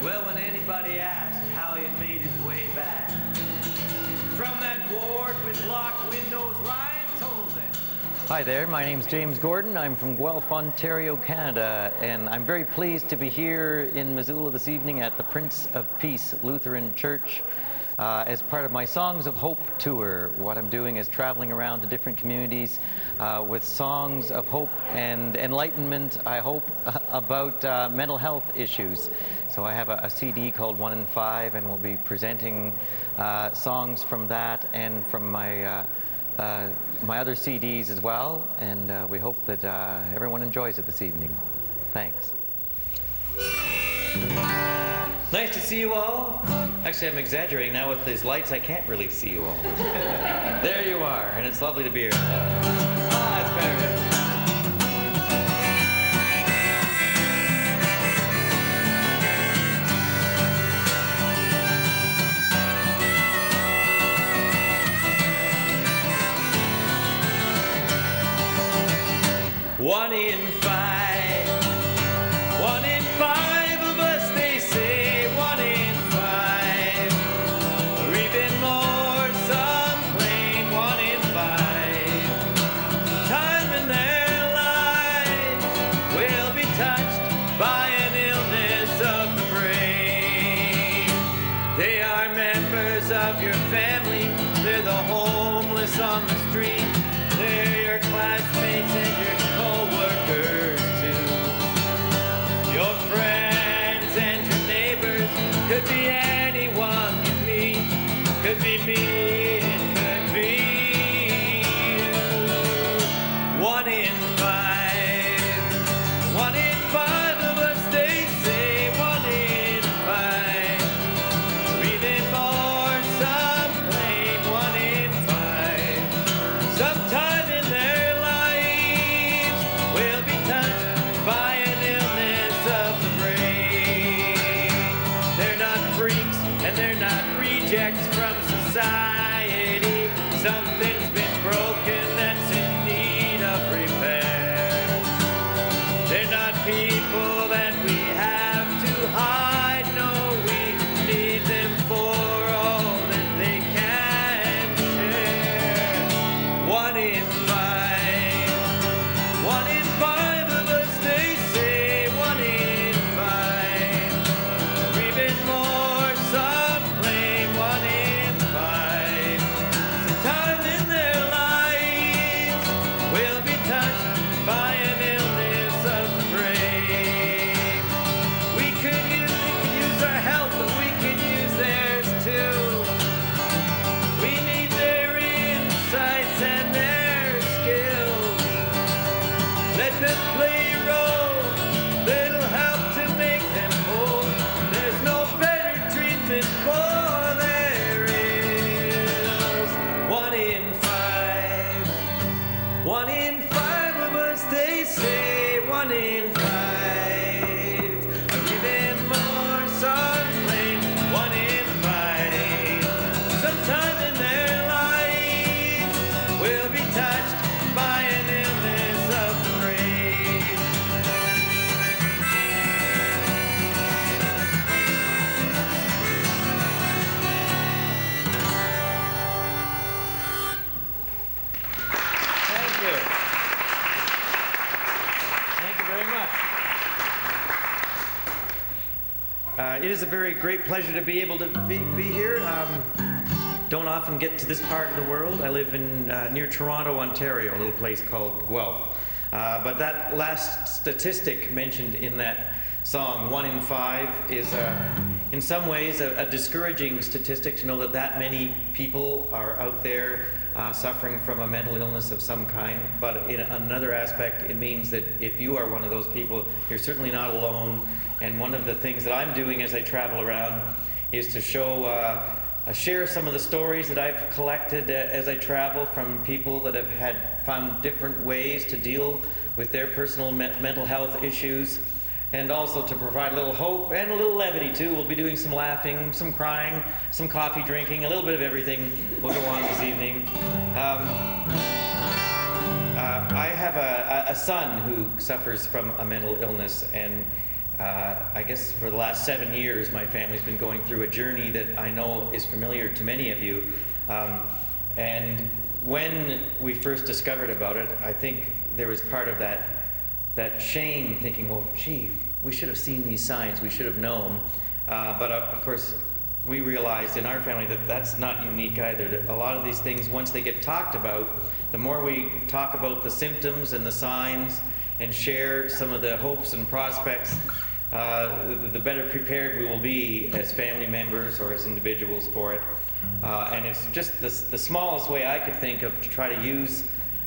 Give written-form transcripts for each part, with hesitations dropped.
Well, when anybody asked how he had made his way back from that ward with locked windows, Ryan told them. Hi there, my name's James Gordon. I'm from Guelph, Ontario, Canada, and I'm very pleased to be here in Missoula this evening at the Prince of Peace Lutheran Church as part of my Songs of Hope tour. What I'm doing is traveling around to different communities with songs of hope and enlightenment, I hope, about mental health issues. So I have a CD called 1 in 5, and we'll be presenting songs from that and from my my other CDs as well, and we hope that everyone enjoys it this evening. Thanks. Nice to see you all. Actually, I'm exaggerating now with these lights. I can't really see you all. There you are, and it's lovely to be here. Ah, it's better. One in 5 of us, they say, 1 in 5, or even more, some claim 1 in 5. Time in their lives will be touched by an illness of the brain. They are members of your family, they're the homeless on the street, they're your classmates and your co-workers too. Your friends and your neighbors could be anyone you meet. Could be me, it could be you. 1 in 5. 1 in 5 of us, they say. 1 in 5. Or even more, some claim 1 in 5. Sometime in their lives will be touched by an illness of the brain. They're not freaks and they're not rejects from society. Something's been broken that's in need of repair. They're not people that we have to hide. No, we need them for all that they can share. 1 in 5. 1 in 5 of us, they say. 1 in 5. Or even more, some claim 1 in 5. Sometime in their lives will be touched by an illness of the brain. We could use our help, but we can use theirs too. We need their insights and their skills. Let them play a role that'll help to make them whole. There's no better treatment for their ills. 1 in 5. 1 in 5 of us, they say. 1 in 5. Or even more, some claim 1 in 5. Sometime in their lives will be touched by an illness of the brain. Thank you. Thank you very much. It is a very great pleasure to be able to be here. Don't often get to this part of the world. I live in near Toronto, Ontario, a little place called Guelph. But that last statistic mentioned in that song, 1 in 5, is in some ways a discouraging statistic to know that that many people are out there suffering from a mental illness of some kind. But in another aspect, it means that if you are one of those people, you're certainly not alone. And one of the things that I'm doing as I travel around is to share some of the stories that I've collected as I travel from people that have found different ways to deal with their personal mental health issues, and also to provide a little hope and a little levity too. We'll be doing some laughing, some crying, some coffee drinking, a little bit of everything will go on this evening. I have a son who suffers from a mental illness, and I guess for the last 7 years, my family's been going through a journey that I know is familiar to many of you. And when we first discovered about it, I think there was part of that shame, thinking, well, gee, we should have seen these signs, we should have known. But of course, we realized in our family that that's not unique either. That a lot of these things, once they get talked about, the more we talk about the symptoms and the signs and share some of the hopes and prospects, the better prepared we will be as family members or as individuals for it. And it's just the smallest way I could think of to try to use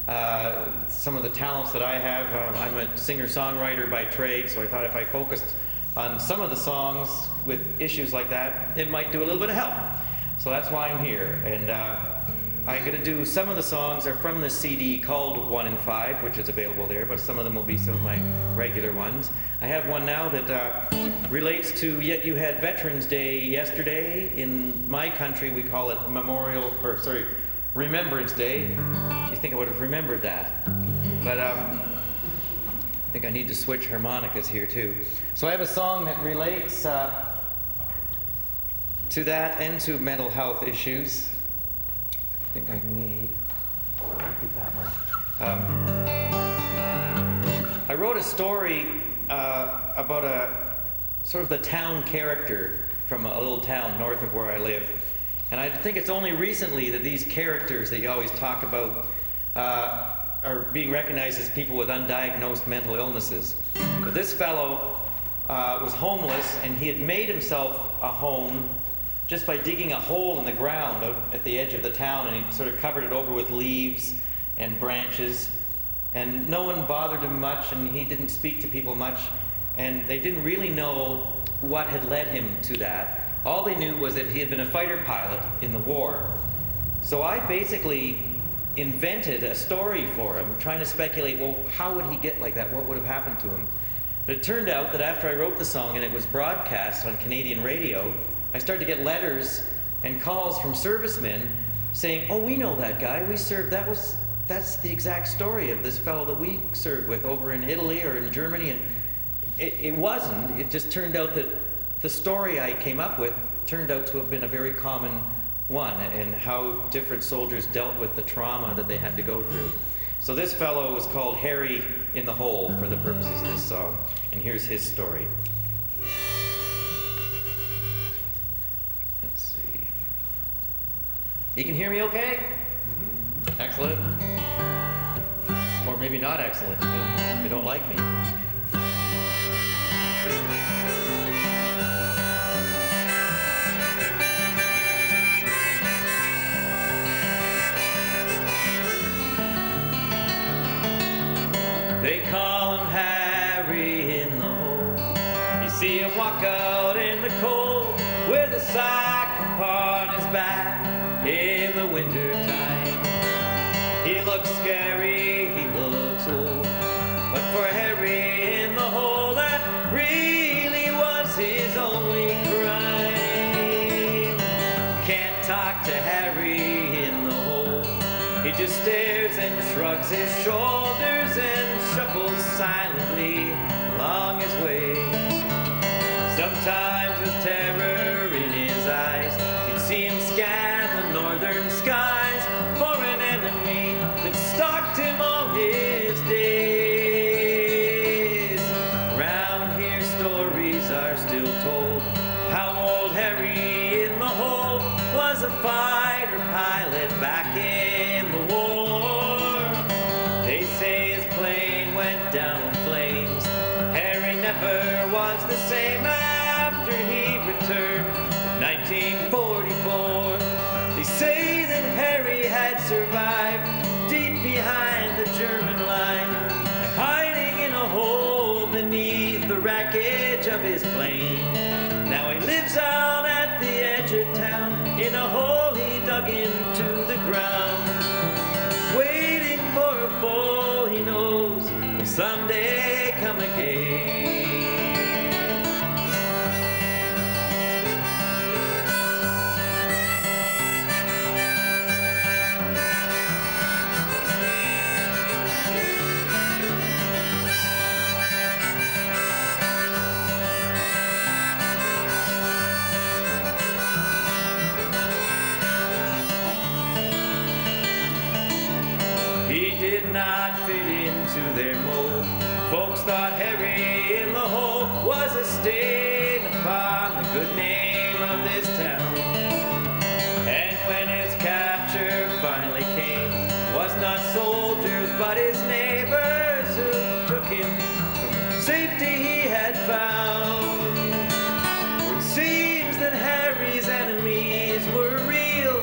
some of the talents that I have. I'm a singer-songwriter by trade, so I thought if I focused on some of the songs with issues like that, it might do a little bit of help. So that's why I'm here. And I'm going to do some of the songs are from this CD called 1 in 5, which is available there, but some of them will be some of my regular ones. I have one now that relates to, yet you had Veterans Day yesterday. In my country, we call it Remembrance Day. You think I would have remembered that. But I think I need to switch harmonicas here too. So I have a song that relates to that and to mental health issues. I think I need that one. I wrote a story about a sort of the town character from a little town north of where I live. And I think it's only recently that these characters that you always talk about are being recognized as people with undiagnosed mental illnesses. But this fellow was homeless, and he had made himself a home just by digging a hole in the ground out at the edge of the town, and he sort of covered it over with leaves and branches. And no one bothered him much, and he didn't speak to people much, and they didn't really know what had led him to that. All they knew was that he had been a fighter pilot in the war. So I basically invented a story for him, trying to speculate, well, how would he get like that? What would have happened to him? But it turned out that after I wrote the song and it was broadcast on Canadian radio, I started to get letters and calls from servicemen saying, oh, we know that guy, we served, that's the exact story of this fellow that we served with over in Italy or in Germany. And it wasn't. It just turned out that the story I came up with turned out to have been a very common one, and how different soldiers dealt with the trauma that they had to go through. So this fellow was called Harry in the Hole for the purposes of this song, and here's his story. Let's see. You can hear me okay? Mm-hmm. Excellent. Or maybe not excellent, if you don't like me. They call him Harry in the Hole. You see him walk out in the cold with a sack upon his back in the winter time. He looks scary, he looks old, but for Harry in the Hole, that really was his only crime. Can't talk to Harry in the Hole. He just stares and shrugs his shoulders and shuffles silently along his way. Sometimes with terror in his eyes, you'd see him scan the northern skies for an enemy that stalked him all his days. Round here stories are still told how old Harry in the Hole was a fighter pilot back in the war. They say his plane went down in flames. Harry never was the same after he returned in 1944. They say that Harry had survived deep behind the German line, hiding in a hole beneath the wreckage of his plane. Now he lives out at the edge of town in a hole he dug into the ground, waiting for a foe he knows will someday come again. did not fit into their mold. Folks thought Harry in the hole was a stain upon the good name of this town. And when his capture finally came, it was not soldiers but his neighbors who took him from safety he had found. For it seems that Harry's enemies were real,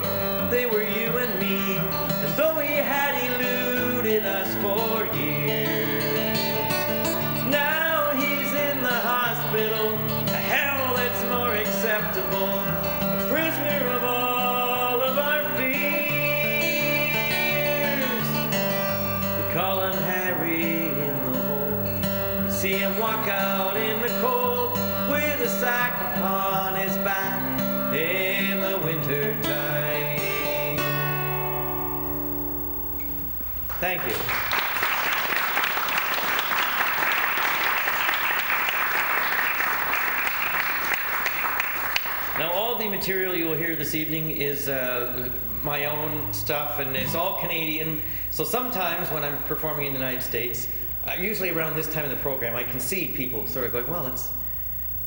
they were you and me, and though he had eluded us for years, now he's in the hospital, a hell that's more acceptable, a prisoner of all of our fears. We call him Harry in the hole. You see him walk out in the cold with a sack upon his back in the winter time. Thank you. Now, all the material you will hear this evening is my own stuff, and it's all Canadian. So sometimes when I'm performing in the United States, usually around this time of the program, I can see people sort of going, well,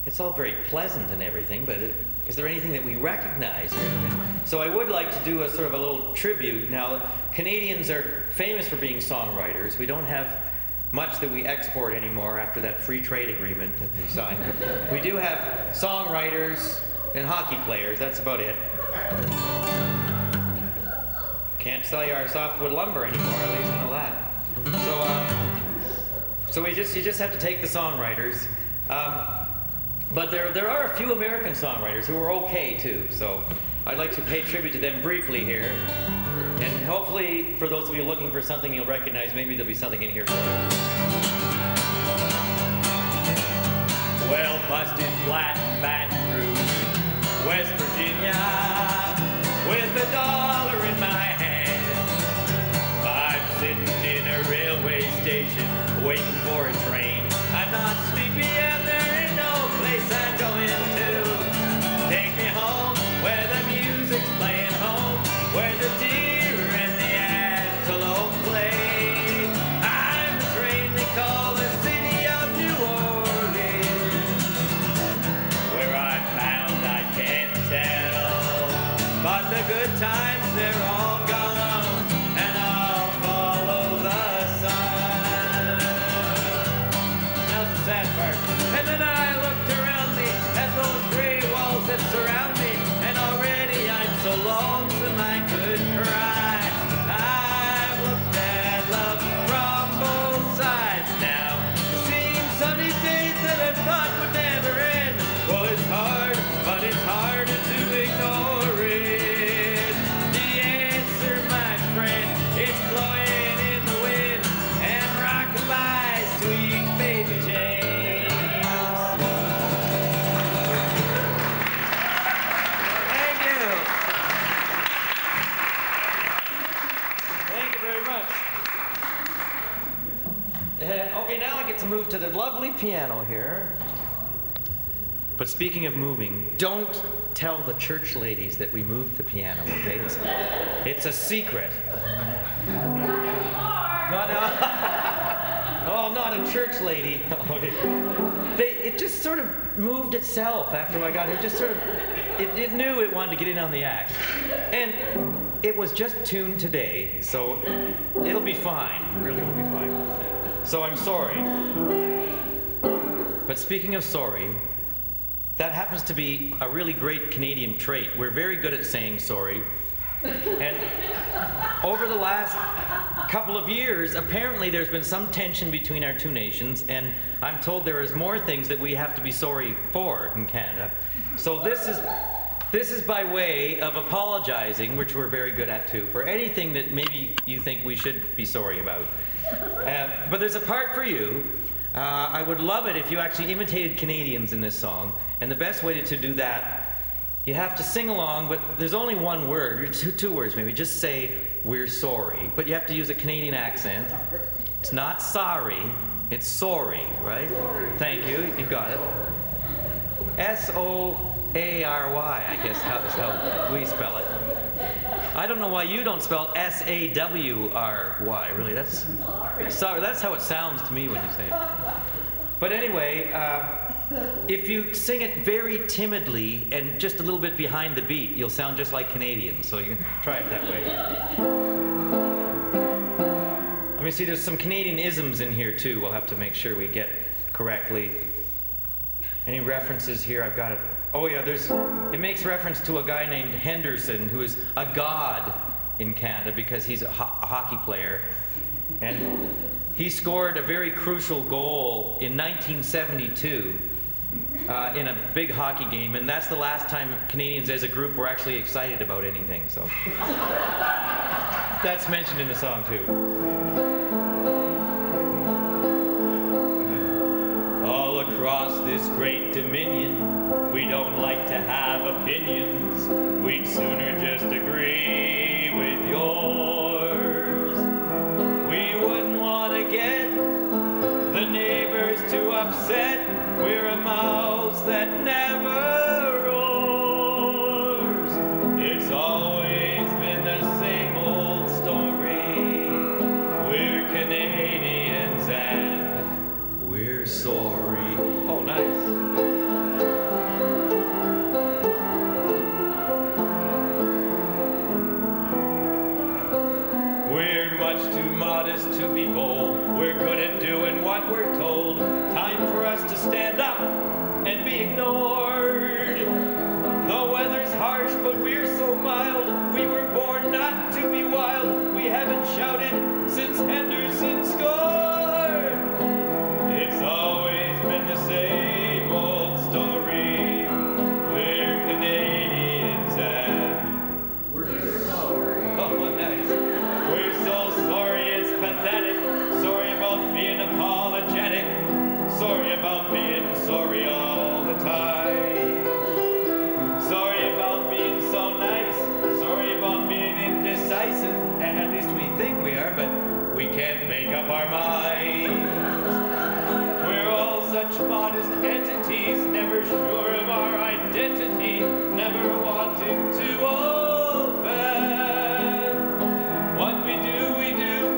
it's all very pleasant and everything, but is there anything that we recognize? So I would like to do a sort of a little tribute. Now, Canadians are famous for being songwriters. We don't have much that we export anymore after that free trade agreement that we signed. We do have songwriters and hockey players, that's about it. Can't sell you our softwood lumber anymore, at least you know that. So you just have to take the songwriters. But there are a few American songwriters who are okay too, so I'd like to pay tribute to them briefly here. And hopefully, for those of you looking for something you'll recognize, maybe there'll be something in here for you. Well, busted flat in Baton Rouge, West Virginia, with $1 in my hand. I'm sitting in a railway station, waiting for a train. I'm not sleepy and there ain't no place I'm going to. Take me home where the music's playing home, where the deer and the antelope play. I'm the train they call the city of New Orleans. Where I'm bound I can't tell, but the good times they're all gone, and I'll follow the sun. Now's the sad part. And then I looked around me at those gray walls that surround me, and already I'm so lonesome I could cry. I've looked at love from both sides now. It seems some of these days that I thought would never end. Well, it's hard, but it's harder to ignore it. The answer, my friend, it's blowing in the wind and rockabye, sweet baby James. Thank you. Thank you very much. Okay, now I get to move to the lovely piano here. But speaking of moving, don't tell the church ladies that we moved the piano, okay? It's a secret. Oh, not a church lady. It just sort of moved itself after I got here. Just sort of, it knew it wanted to get in on the act. And it was just tuned today, so it'll be fine. It really will be fine. So I'm sorry. But speaking of sorry, that happens to be a really great Canadian trait. We're very good at saying sorry. And over the last couple of years, apparently there's been some tension between our two nations, and I'm told there is more things that we have to be sorry for in Canada. So this is by way of apologizing, which we're very good at too, for anything that maybe you think we should be sorry about. But there's a part for you. I would love it if you actually imitated Canadians in this song. And the best way to do that, you have to sing along, but there's only one word, two words maybe. Just say, "We're sorry." But you have to use a Canadian accent. It's not sorry, it's sorry, right? Thank you, you got it. S-O-A-R-Y, I guess is how we spell it. I don't know why you don't spell S-A-W-R-Y. Really, that's sorry. That's how it sounds to me when you say it. But anyway, if you sing it very timidly and just a little bit behind the beat, you'll sound just like Canadians. So you can try it that way. Let me see. There's some Canadian isms in here too. We'll have to make sure we get correctly. Any references here? I've got it. Oh yeah, it makes reference to a guy named Henderson who is a god in Canada because he's a hockey player. And he scored a very crucial goal in 1972 in a big hockey game, and that's the last time Canadians as a group were actually excited about anything, so. That's mentioned in the song too. All across this great dominion, we don't like to have opinions. We'd sooner just agree with yours. We wouldn't want to get the neighbors too upset. We're a mouse that never roars. It's always been the same old story. We're Canadians and we're sorry. Oh, nice. Too modest to be bold. We're good at doing what we're told. Time for us to stand up and be ignored. The weather's harsh, but we're so mild. We were born not to be wild. We haven't shouted since Henderson scored. It's always been the same old story. We're Canadians and we're sorry. Oh, nice. We're so sorry, it's pathetic. Sorry about being apologetic. Sorry about being sorry all the time. Sorry about being so nice. Sorry about being indecisive. And at least we think we are, but we can't make up our minds. We're all such modest entities, never sure of our identity, never wanting to offend. What we do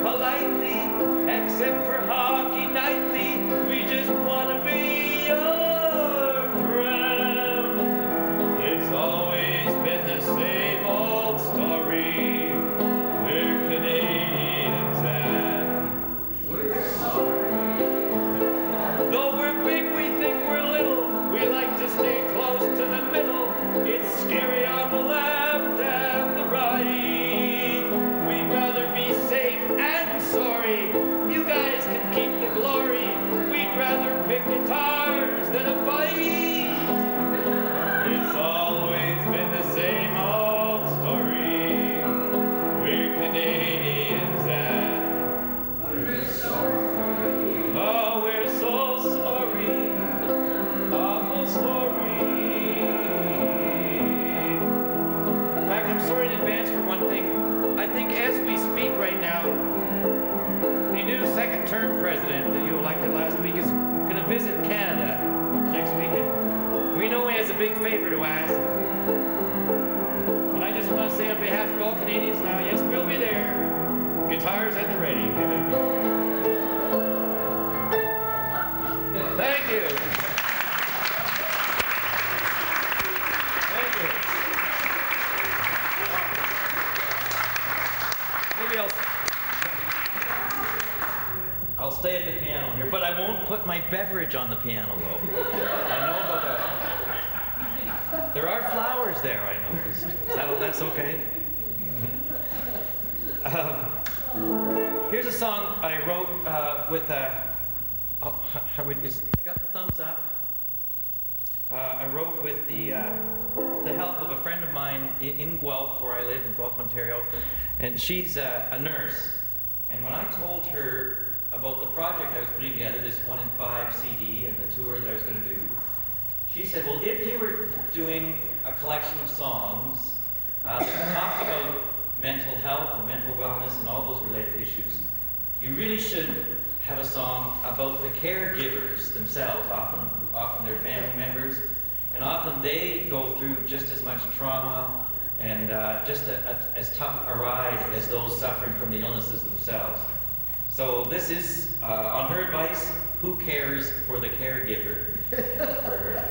politely, except for hockey nightly. We just want to be your friend. It's always been the same old story. We're Canadians and we're sorry. Though we're big, we think we're little. We like to stay close to the middle. It's scary on the left and the right. We'd rather be safe and sorry. You guys can keep the glory. We'd rather pick guitars than a fight. It's always been the same old story. We're Canadians and we're sorry. Oh, we're so sorry. Awful sorry. In fact, I'm sorry in advance for one thing. I think as we speak right now, the new second-term president that you elected last week is going to visit Canada next weekend. We know he has a big favor to ask. And I just want to say on behalf of all Canadians now, yes, we'll be there. Guitars at the ready. Thank you. Thank you. Maybe I'll stay at the piano here, but I won't put my beverage on the piano, though. I know about that. There are flowers there, I noticed. That's okay? Here's a song I wrote with I got the thumbs up. I wrote with the help of a friend of mine in Guelph, where I live, in Guelph, Ontario, and she's a nurse. And when I told her about the project I was putting together, this 1 in 5 CD and the tour that I was going to do, she said, well, if you were doing a collection of songs that talked about mental health and mental wellness and all those related issues, you really should have a song about the caregivers themselves. Often they're family members, and often they go through just as much trauma and just as tough a ride as those suffering from the illnesses themselves. So this is, on her advice, Who Cares for the Caregiver? For her.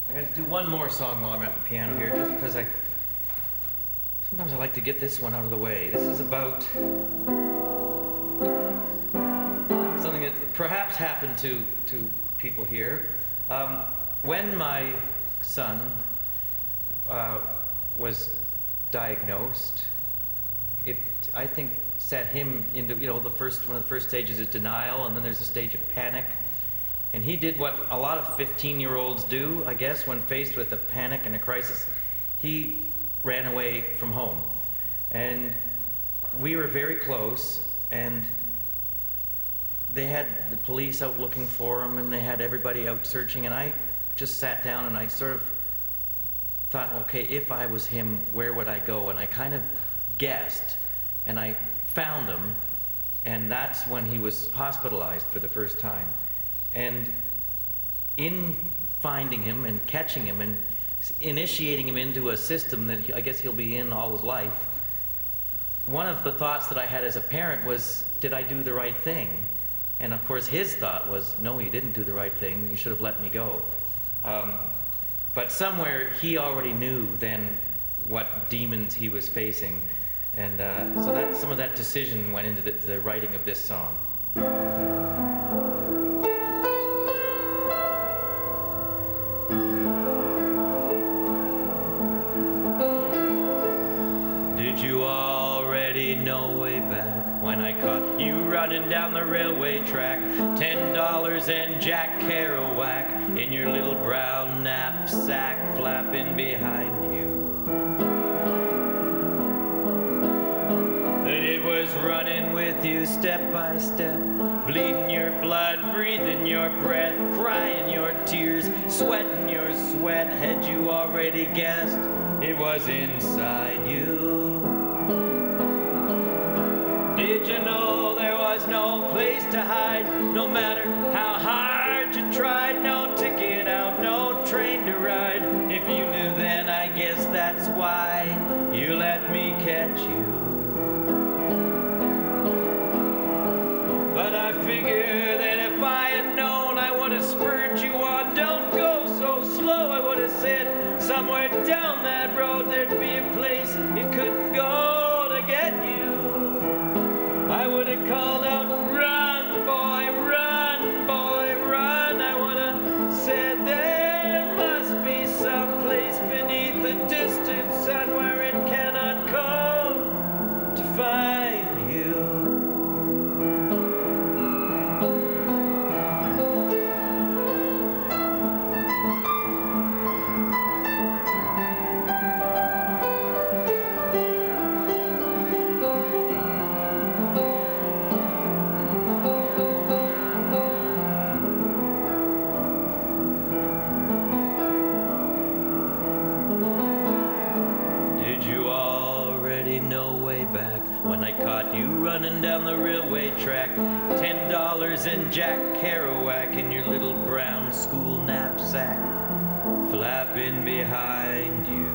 I'm going to do one more song while I'm at the piano here, just because sometimes I like to get this one out of the way. This is about something that perhaps happened to people here. When my son was diagnosed, it, I think, set him into, one of the first stages is denial, and then there's a stage of panic. And he did what a lot of 15-year-olds do, I guess, when faced with a panic and a crisis. He ran away from home. And we were very close, and they had the police out looking for him, and they had everybody out searching, and I just sat down and I sort of thought, okay, if I was him, where would I go? And I kind of guessed, and I found him, and that's when he was hospitalized for the first time. And in finding him and catching him and initiating him into a system that I guess he'll be in all his life, one of the thoughts that I had as a parent was, did I do the right thing? And of course his thought was, no, you didn't do the right thing, you should have let me go. But somewhere he already knew then what demons he was facing, and so that some of that decision went into the writing of this song. Did you already know way back when I caught you running down the railway track, $10 and Jack Kerouac in your little brown knapsack flapping behind you? That it was running with you step by step, bleeding your blood, breathing your breath, crying your tears, sweating your sweat. Had you already guessed it was inside you? Did you know there was no place to hide, no matter how hard you tried? No ticket out, no train to ride. If you knew then, I guess that's why you let me catch you. But I figure that if I had known, I would have spurred you on. Don't go so slow, I would have said, somewhere down that road there'd be a place it couldn't go to get you. I would have called out, run, boy, run, boy, run. I would have said there must be some place beneath the distant sun where it cannot come to find you. Running down the railway track, $10 and Jack Kerouac in your little brown school knapsack flapping behind you.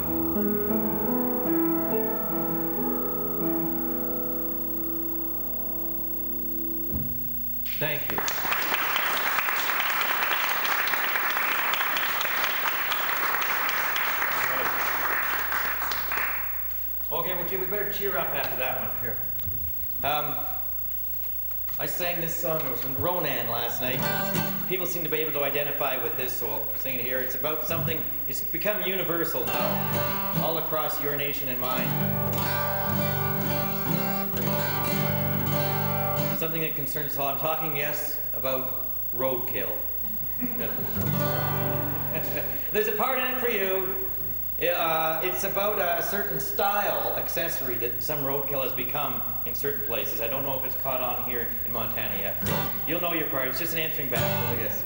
Thank you. Okay, well, we better cheer up after that one. Here. I sang this song, it was in Ronan last night. People seem to be able to identify with this, so I'll sing it here. It's about something, it's become universal now, all across your nation and mine. Something that concerns us all. I'm talking, yes, about roadkill. There's a part in it for you. It's about a certain style accessory that some roadkill has become in certain places. I don't know if it's caught on here in Montana yet. You'll know your part. It's just an answering back, I guess.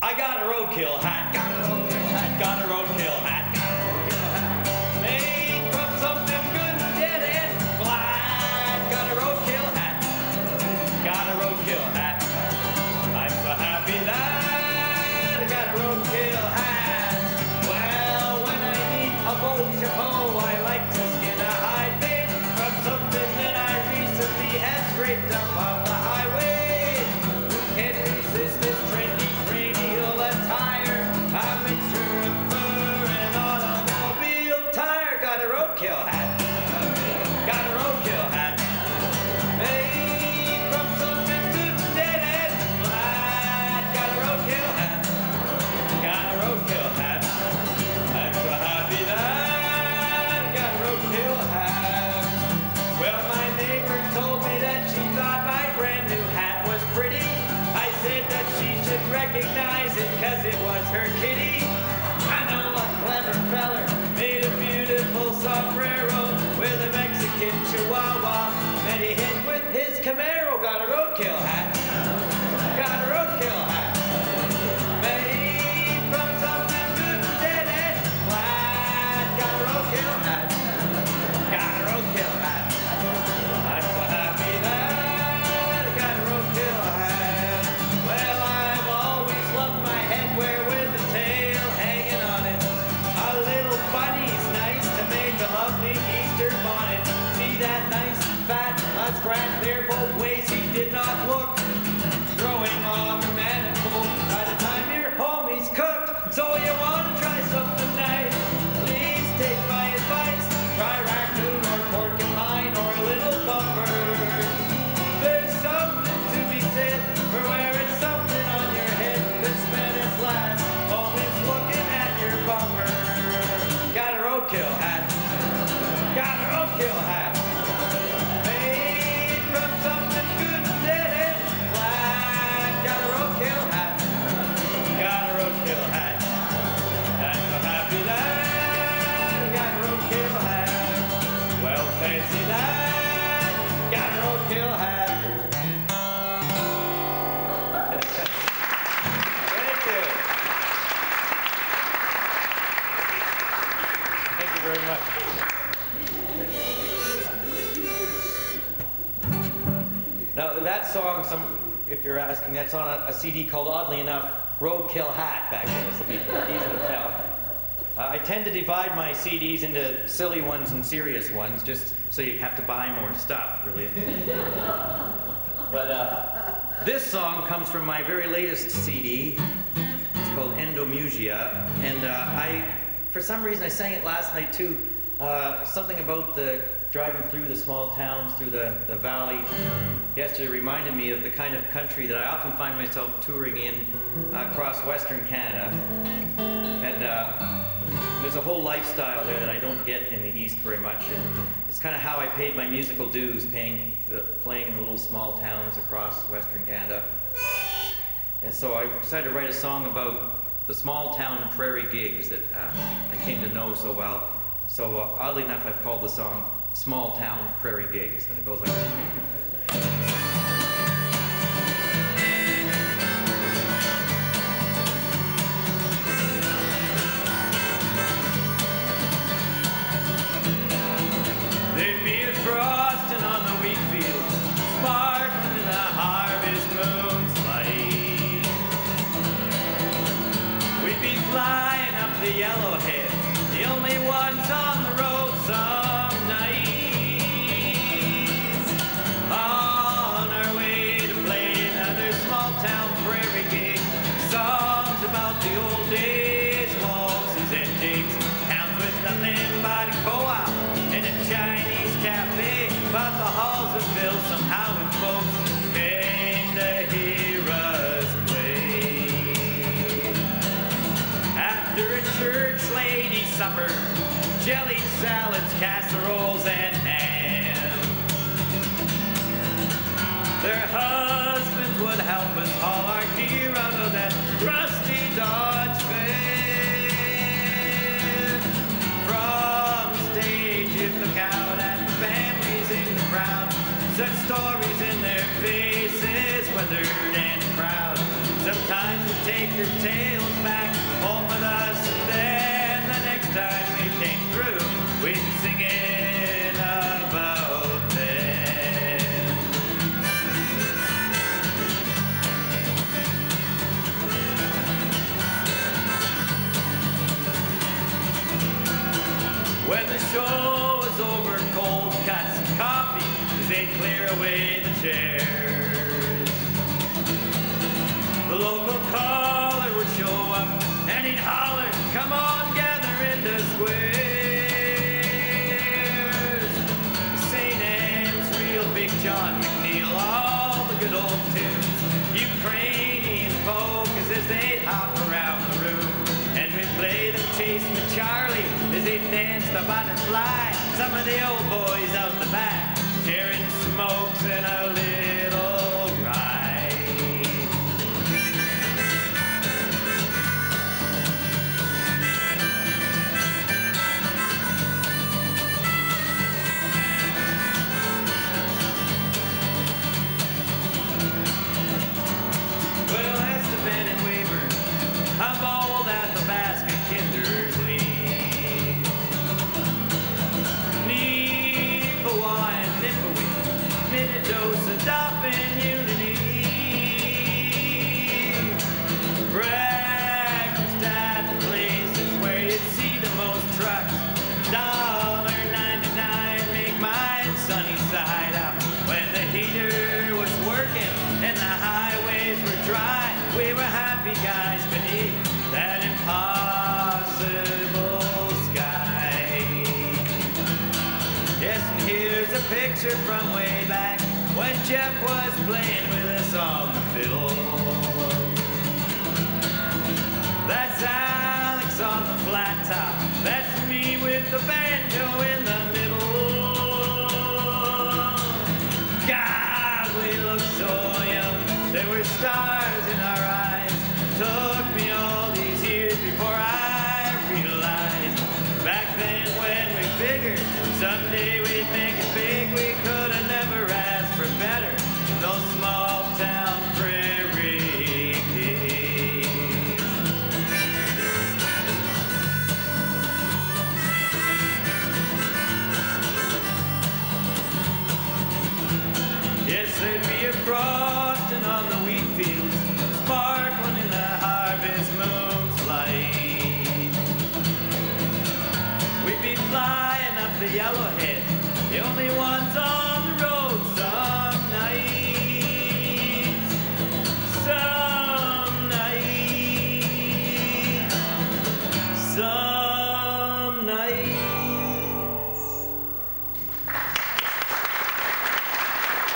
I got a roadkill hat, got a roadkill hat, got a roadkill hat, got a roadkill hat. Made from something good and dead and flat. Got a roadkill hat, got a roadkill hat. I'm so happy that I got a roadkill hat. Well, when I need a bow chapeau, I like to skin a hide made from something that I recently had scraped up off the highway. Can't resist this trendy cranial attire, a mixture of fur and all scratched there both ways, he did not look. Throw him off a manifold by the time your homie's cooked. So you want to try something nice? Please take my advice. Try raccoon or porcupine or a little bumper. There's something to be said for wearing something on your head that spent its last moments looking at your bumper. Got a roadkill hat. Got a roadkill hat. Made from something good and dead and flat. Got a roadkill hat. Got a roadkill hat. I'm so happy that. Got a roadkill hat. Well, fancy that. Got a roadkill hat. Thank you. Thank you very much. Now that song, if you're asking, that's on a CD called, oddly enough, Roadkill Hat back then. This will be easy to tell. I tend to divide my CDs into silly ones and serious ones, just so you have to buy more stuff, really. But this song comes from my very latest CD. It's called Endomusia, and for some reason, I sang it last night too. Something about the driving through the small towns, through the valley, yesterday reminded me of the kind of country that I often find myself touring in across Western Canada. And there's a whole lifestyle there that I don't get in the East very much. And it's kind of how I paid my musical dues, playing in the little small towns across Western Canada. And so I decided to write a song about the small town prairie gigs that I came to know so well. So oddly enough, I've called the song Small Town Prairie Gigs, and it goes like this. There'd be a frosting on the wheat fields, sparkling in the harvest moon's light. We'd be flying up the Yellowhead, the only ones on the road some nights. On our way to play another small town prairie gig. Songs about the old days, waltzes and jigs. Towns with nothing but a co-op and a Chinese cafe. But the halls are filled somehow with folks came to hear us play. After a church lady supper, jellied salads, casseroles, and ham. Their husbands would help us haul our gear out of that rusty Dodge van. From the stage, you'd look out at the families in the crowd. Such stories in their faces, weathered and proud. Sometimes we'd take their tales back home with us, and then the next time we came through, we'd be singing about them. When the show was over, cold cuts and coffee, they'd clear away the chairs. The local caller would show up and he'd holler, come on, gather in the squares. St. Anne's, Real Big John McNeil, all the good old tunes. Ukrainian polkas as they'd hop around the room. And we'd play them Chase Me Charlie as they danced the butterfly. Some of the old boys out the back sharing smokes and a little rye. Well, Estevan and Weyburn, I'm bowled at the basket kinders leave. Neepawa and Nipawin, Minidosa, Doffin, picture from way back when Jeff was playing with us on the fiddle. That's Alex on the flat top. That's me with the banjo in the middle. God, we look so young. There were stars in our eyes. Took me all these years before I realized. Back then when we figured someday we'd make it big, we could have never asked for better. No small town prairie kids. Yes, there'd be a frosting on the wheat fields, sparkling in the harvest moon's light. We'd be flying up the Yellowhead, the only ones on the road some nights. Some nights. Some nights.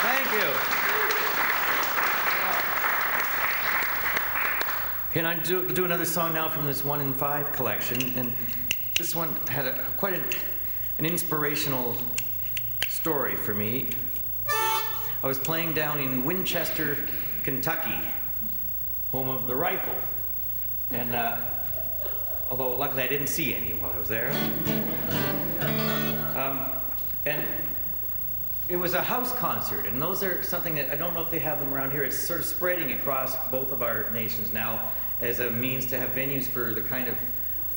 Thank you. Can I do another song now from this 1 in 5 collection? And this one had quite an inspirational story for me. I was playing down in Winchester, Kentucky, home of the rifle. And although luckily I didn't see any while I was there. And it was a house concert, and those are something that I don't know if they have them around here. It's sort of spreading across both of our nations now as a means to have venues for the kind of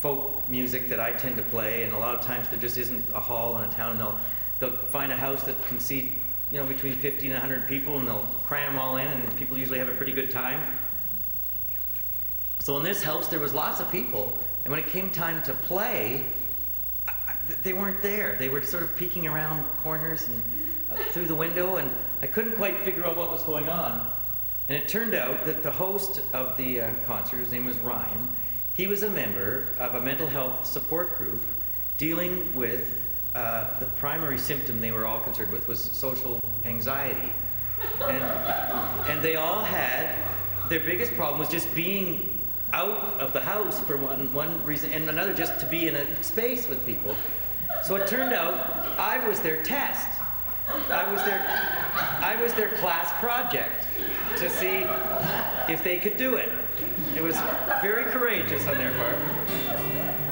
folk music that I tend to play. And a lot of times there just isn't a hall in a town, and they'll find a house that can seat, between 50 and 100 people, and they'll cram them all in, and people usually have a pretty good time. So in this house there was lots of people, and when it came time to play, they weren't there. They were sort of peeking around corners and through the window, and I couldn't quite figure out what was going on. And it turned out that the host of the concert, his name was Ryan, he was a member of a mental health support group dealing with the primary symptom they were all concerned with was social anxiety. And they all had, their biggest problem was just being out of the house for one reason and another, just to be in a space with people. So it turned out I was their test. I was their class project to see if they could do it. It was very courageous on their part.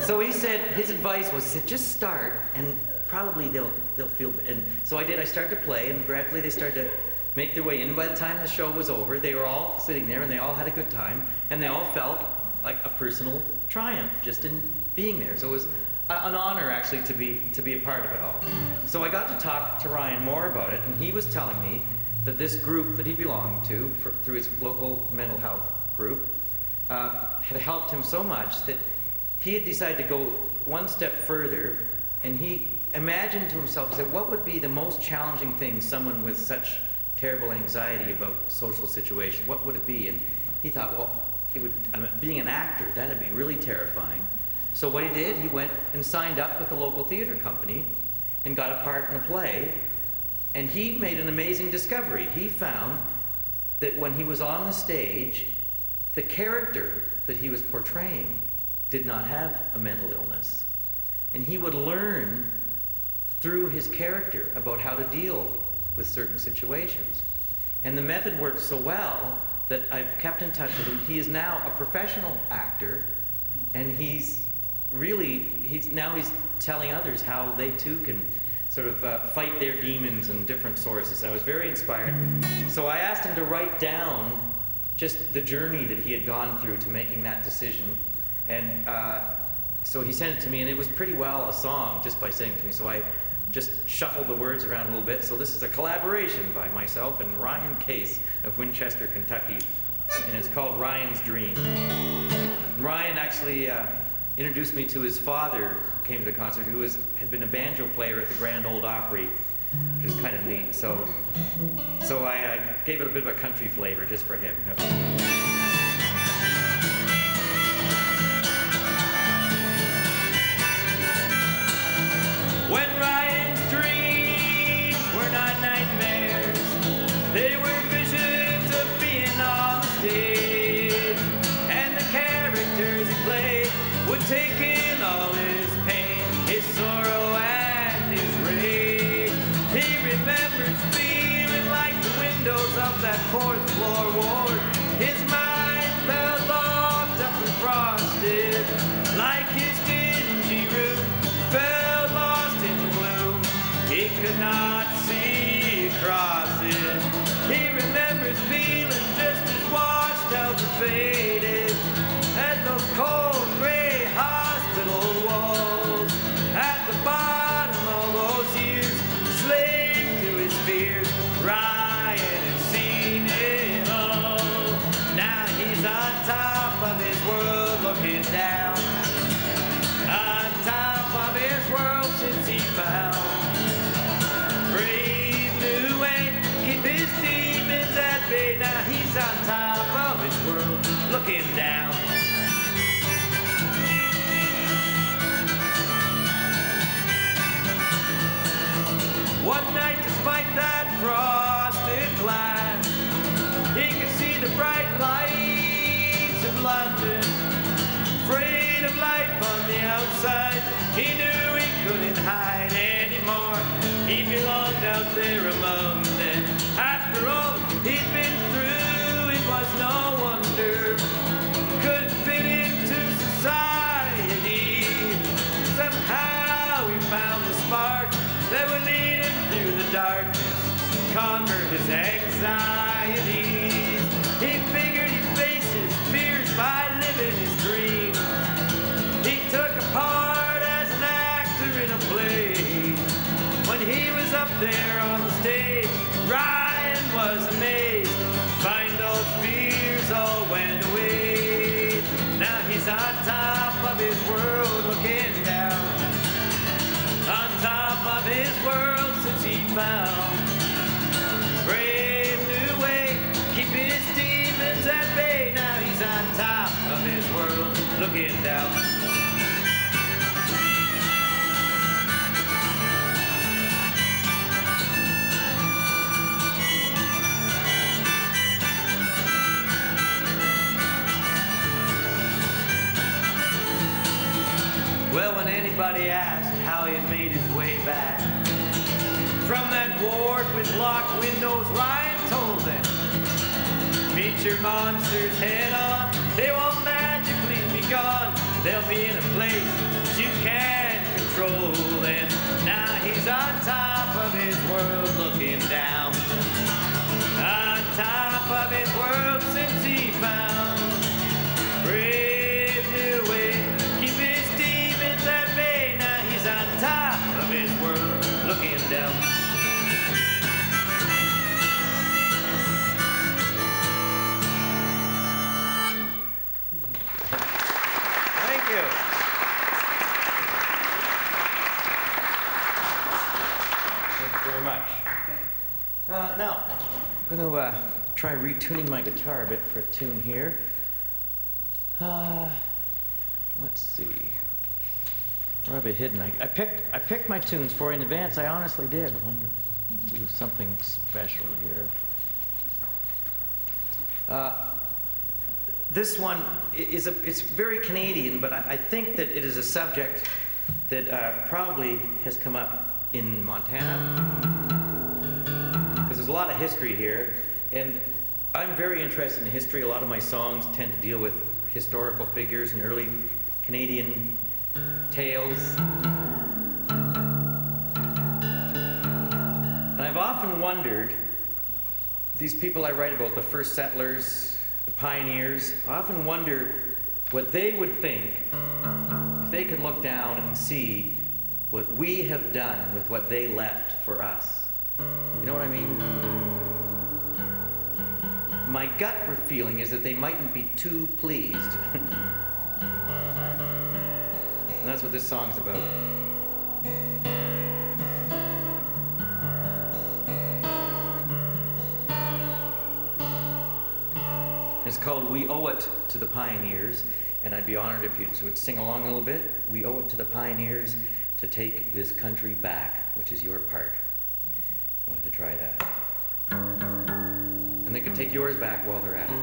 So he said, his advice was, he said, just start and probably they'll feel, and so I did. I started to play, and gradually they started to make their way in. And by the time the show was over, they were all sitting there and they all had a good time, and they all felt like a personal triumph just in being there. So it was an honor actually to be a part of it all. So I got to talk to Ryan more about it, and he was telling me that this group that he belonged to through his local mental health group had helped him so much that he had decided to go one step further, and he imagined to himself, he said, what would be the most challenging thing someone with such terrible anxiety about social situations, what would it be? And he thought, well, it would, being an actor, that'd be really terrifying. So what he did, he went and signed up with the local theater company and got a part in a play, and he made an amazing discovery. He found that when he was on the stage, the character that he was portraying did not have a mental illness. And he would learn through his character about how to deal with certain situations. And the method worked so well that I've kept in touch with him. He is now a professional actor, and he's telling others how they too can sort of fight their demons in different sources. I was very inspired. So I asked him to write down just the journey that he had gone through to making that decision. And so he sent it to me, and it was pretty well a song just by saying it to me. So I just shuffled the words around a little bit. So this is a collaboration by myself and Ryan Case of Winchester, Kentucky, and it's called Ryan's Dream. And Ryan actually introduced me to his father, who came to the concert, who had been a banjo player at the Grand Ole Opry, which is kind of neat. So I gave it a bit of a country flavor just for him. When Ryan's dreams were fourth floor ward. His mind felt locked up and frosted, like his dingy room felt lost in gloom. He could not see across it. He remembers feeling just as washed out and faded as those cold gray hospital walls. At the bottom of those years, slave to his fears, Ryan had seen it all. Now he's on top of his world looking down, on top of his world since he found brave new way, keep his demons at bay. Now he's on top of his world looking down. One night, despite that frosted glass, he could see the bright lights of London. Afraid of life on the outside, he knew he couldn't hide anymore. He belonged out there among them. After all he'd been through, it was no wonder he couldn't fit into society. Somehow he found the spark that would lead him through the darkness, conquer his anxieties. He figured he'd face his fears by living his dream. He took a part as an actor in a play. When he was up there on the stage, Ryan was amazed. Find those fears all went away. Now he's on top of his world looking down, on top of his world since he found brave new way, keep his demons at bay. Now he's on top of his world looking down. Well, when anybody asked how he had made his way back from that ward with locked windows, Ryan told them, meet your monsters head on. They won't magically be gone. They'll be in a place that you can't control them. Now he's on top of his world looking down, on top of his world since he found brave new way, keep his demons at bay. Now he's on top of his world looking down. Thank you. Thank you very much. Now, I'm going to try retuning my guitar a bit for a tune here. Let's see. Where have I hidden? I picked my tunes for you in advance. I honestly did. I wonder if do something special here. This one it's very Canadian, but I think that it is a subject that probably has come up in Montana, because there's a lot of history here, and I'm very interested in history. A lot of my songs tend to deal with historical figures and early Canadian tales. And I've often wondered, these people I write about, the first settlers, the pioneers, I often wonder what they would think if they could look down and see what we have done with what they left for us. You know what I mean? My gut feeling is that they mightn't be too pleased. And that's what this song's about. It's called We Owe It to the Pioneers, and I'd be honored if you would sing along a little bit. We owe it to the pioneers to take this country back, which is your part. I wanted to try that. And they can take yours back while they're at it.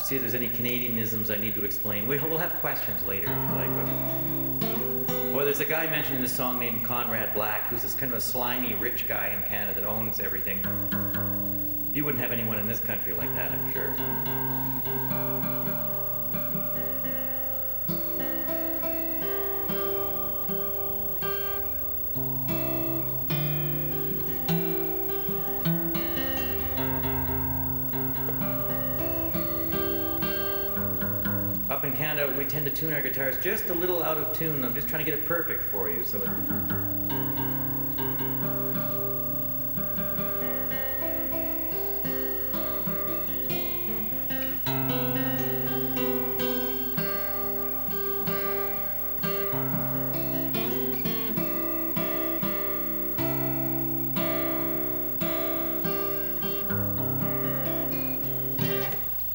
see if there's any Canadianisms I need to explain. We'll have questions later if you like. Well, there's a guy mentioned in the song named Conrad Black, who's this kind of a slimy, rich guy in Canada that owns everything. You wouldn't have anyone in this country like that, I'm sure. Up in Canada, we tend to tune our guitars just a little out of tune. I'm just trying to get it perfect for you, so it...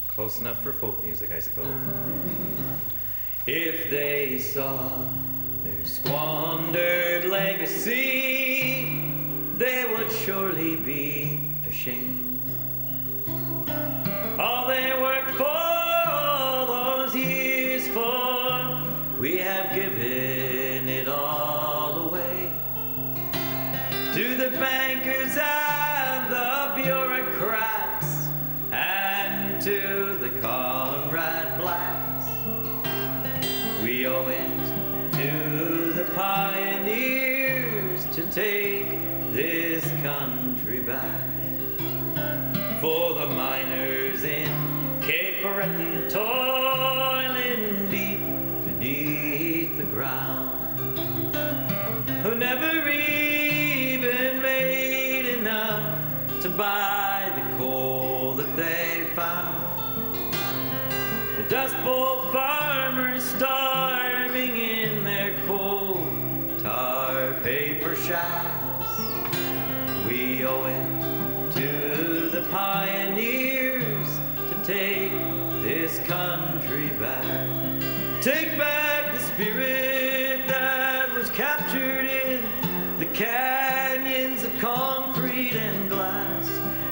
Close enough for folk music, I suppose. If they saw their squandered legacy, they would surely be ashamed. All they worked for, all those years for, we have given it all away to the bankers and the bureaucrats and to the Conrad Blacks. We owe it to the pioneers to take this country back. For the miners in Cape Breton toiling deep beneath the ground, who never even made enough to buy the coal that they found. The Dust Bowl farmers starving in their coal tar paper shacks. We owe it to the pioneers to take this country back. Take back the spirit that was captured in the canyons of concrete and glass.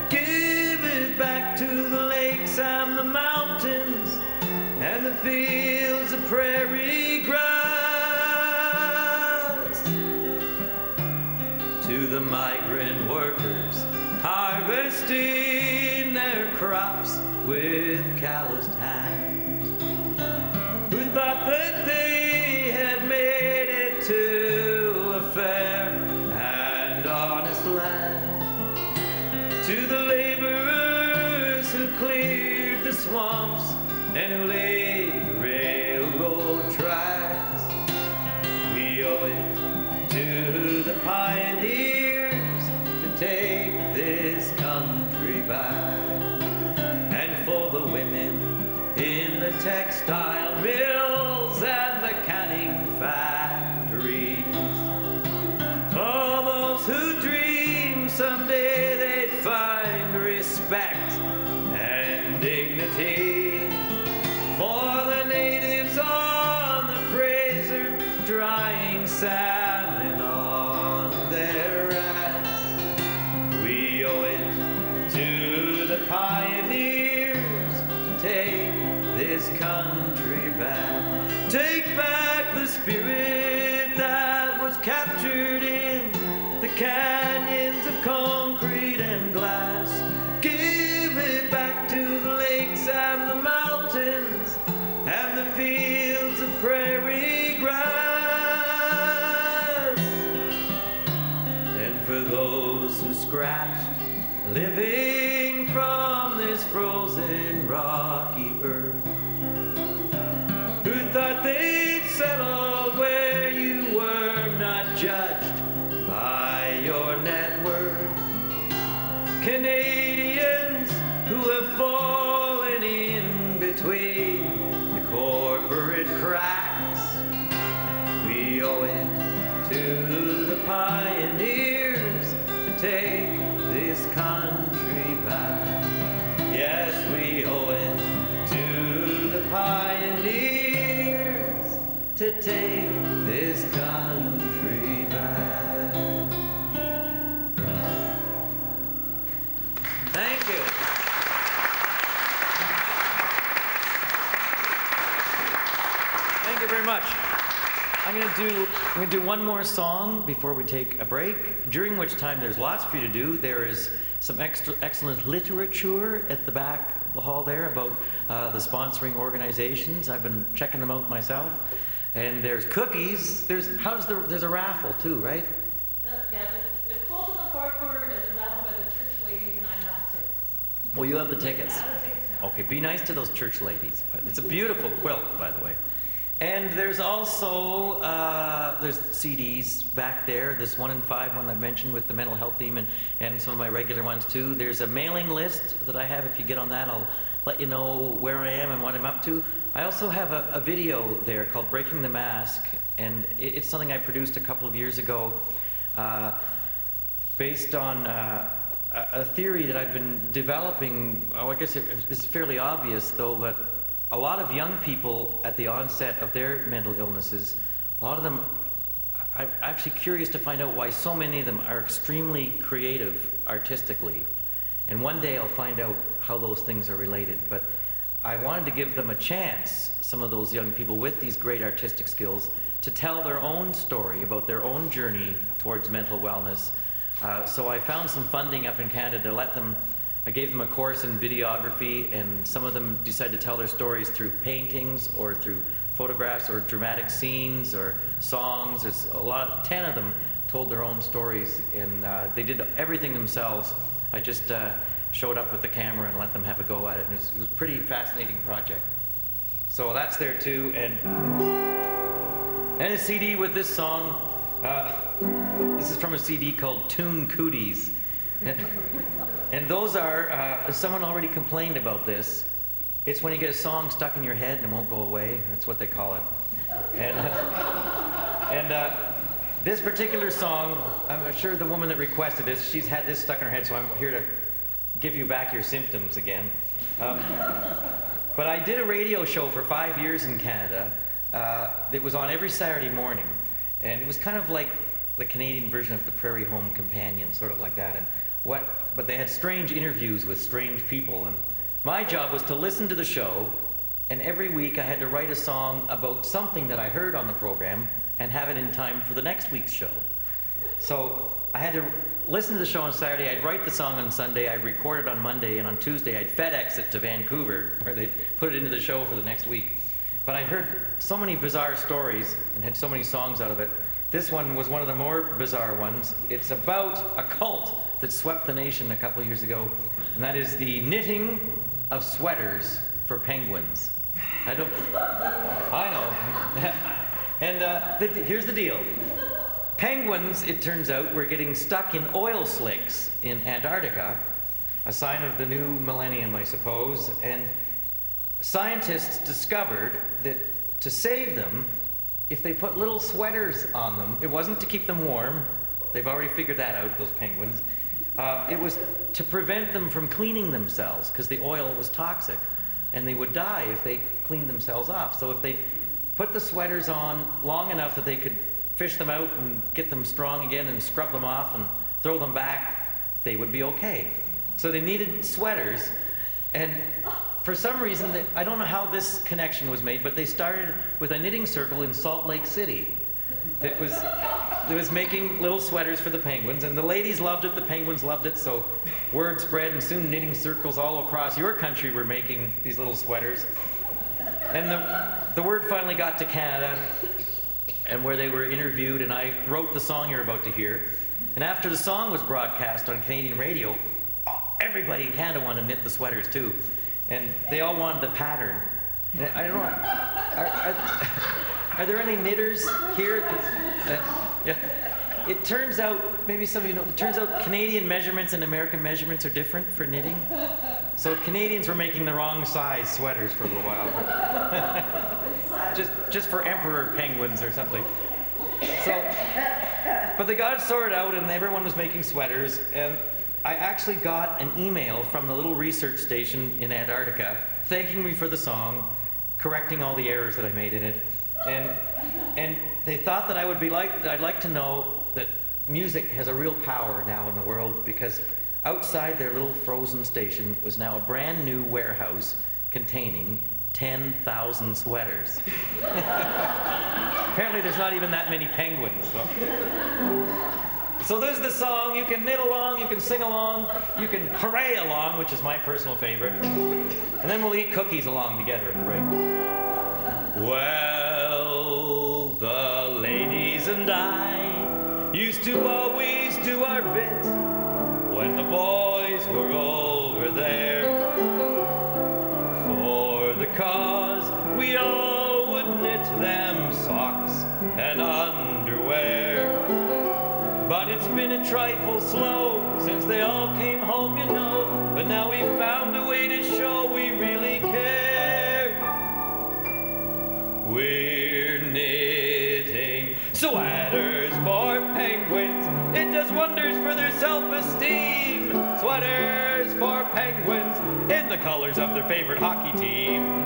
Give it back to the lakes and the mountains and the fields of prairie grass. To the migrant workers harvesting their crops with calloused hands, who thought that they had made it to a fair and honest land. To the laborers who cleared the swamps and who laid the railroad tracks, we owe it to the pioneers to take this country back. And for the women in the textile mills and the canning factories, all those who dream someday they'd find respect and dignity. For the natives on the Fraser drying salmon on their rafts, we owe it to the pioneers to take this country back. Take back the spirit that was captured in the canyons of concrete and glass. Give it back to the lakes and the mountains and the fields of prairie grass. And for those who scratched living from this frozen rocky earth, who thought they'd settled where you were, not judged by your net worth. Canadians who have fallen in between the corporate cracks, we owe it to the pioneers to take this country back. Yes, we owe it to the pioneers to take this country back. Thank you. much. I'm gonna do one more song before we take a break, during which time there's lots for you to do. There is some excellent literature at the back of the hall there about the sponsoring organizations. I've been checking them out myself. And there's cookies. There's a raffle too, right? The quilt in the far corner is a raffle by the church ladies, and I have the tickets. Well, you have the tickets. I have the tickets now. Okay, be nice to those church ladies. It's a beautiful quilt, by the way. And there's also there's CDs back there. This 1 in 5 one I mentioned with the mental health theme, and some of my regular ones too. There's a mailing list that I have. If you get on that, I'll let you know where I am and what I'm up to. I also have a video there called Breaking the Mask, and it's something I produced a couple of years ago based on a theory that I've been developing. Oh, I guess it's fairly obvious though, but a lot of young people at the onset of their mental illnesses, a lot of them, I'm actually curious to find out why so many of them are extremely creative artistically. And one day I'll find out how those things are related. But I wanted to give them a chance, some of those young people with these great artistic skills, to tell their own story about their own journey towards mental wellness. So I found some funding up in Canada to let them. I gave them a course in videography, and some of them decided to tell their stories through paintings or through photographs or dramatic scenes or songs. There's 10 of them told their own stories, and they did everything themselves. I just showed up with the camera and let them have a go at it, and it was a pretty fascinating project. So that's there too, and a CD with this song. This is from a CD called Tune Cooties. And those are, someone already complained about this. It's when you get a song stuck in your head and it won't go away. That's what they call it. And this particular song, I'm sure the woman that requested this, she's had this stuck in her head, so I'm here to give you back your symptoms again. But I did a radio show for 5 years in Canada. It was on every Saturday morning. And it was kind of like the Canadian version of the Prairie Home Companion, sort of like that. But they had strange interviews with strange people, and my job was to listen to the show, and every week I had to write a song about something that I heard on the program and have it in time for the next week's show. So I had to listen to the show on Saturday, I'd write the song on Sunday, I'd record it on Monday, and on Tuesday I'd FedEx it to Vancouver, where they'd put it into the show for the next week. But I heard so many bizarre stories and had so many songs out of it. This one was one of the more bizarre ones. It's about a cult that swept the nation a couple of years ago, and that is the knitting of sweaters for penguins. I know. And here's the deal. Penguins, it turns out, were getting stuck in oil slicks in Antarctica, a sign of the new millennium, I suppose, and scientists discovered that to save them, if they put little sweaters on them, it wasn't to keep them warm. They've already figured that out, those penguins. It was to prevent them from cleaning themselves, because the oil was toxic, and they would die if they cleaned themselves off. So if they put the sweaters on long enough that they could fish them out and get them strong again and scrub them off and throw them back, they would be okay. So they needed sweaters, and for some reason, I don't know how this connection was made, but they started with a knitting circle in Salt Lake City. It was making little sweaters for the penguins, and the ladies loved it, the penguins loved it, so word spread, and soon knitting circles all across your country were making these little sweaters. And the word finally got to Canada, and where they were interviewed, and I wrote the song you're about to hear. And after the song was broadcast on Canadian radio, everybody in Canada wanted to knit the sweaters too. And they all wanted the pattern. And I don't know, are there any knitters here? Yeah. It turns out, maybe some of you know, it turns out Canadian measurements and American measurements are different for knitting. So Canadians were making the wrong size sweaters for a little while. just for emperor penguins or something. So, but they got it sorted out and everyone was making sweaters, and I actually got an email from the little research station in Antarctica thanking me for the song, correcting all the errors that I made in it, and they thought that I'd like to know that music has a real power now in the world, because outside their little frozen station was now a brand new warehouse containing 10,000 sweaters. Apparently there's not even that many penguins. So there's the song. You can knit along, you can sing along, you can hooray along, which is my personal favorite. And then we'll eat cookies along together at the break. Well, the ladies and I used to always do our bit when the boys were over there. For the cause, we all would knit them socks and underwear. But it's been a trifle slow since they all came home, you know. But now we've found a way to show we really care. We're knitting sweaters for penguins. It does wonders for their self-esteem. Sweaters for penguins in the colors of their favorite hockey team.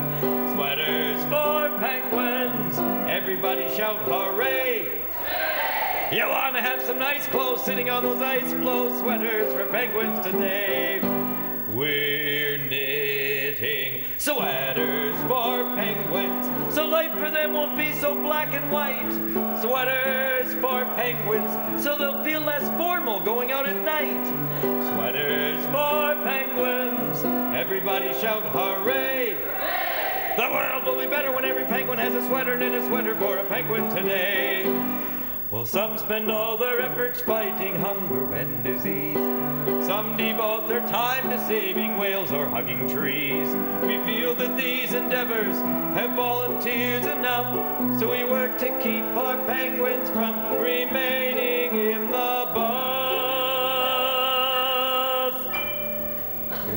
Sweaters for penguins. Everybody shout hooray. You want to have some nice clothes sitting on those ice floe. Sweaters for penguins today. We're knitting sweaters for penguins, so life for them won't be so black and white. Sweaters for penguins, so they'll feel less formal going out at night. Sweaters for penguins. Everybody shout hooray. The world will be better when every penguin has a sweater, knit a sweater for a penguin today. Well, some spend all their efforts fighting hunger and disease. Some devote their time to saving whales or hugging trees. We feel that these endeavors have volunteers enough, so we work to keep our penguins from remaining in the buff.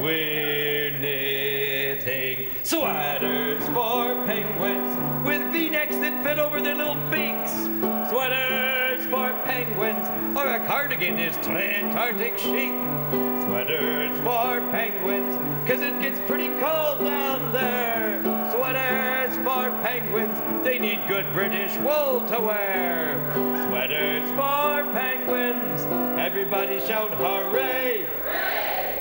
We're knitting sweaters for penguins with V-necks that fit over their little beaks. Sweaters for penguins, or a cardigan is Antarctic chic. Sweaters for penguins, 'cause it gets pretty cold down there. Sweaters for penguins, they need good British wool to wear. Sweaters for penguins, everybody shout hooray.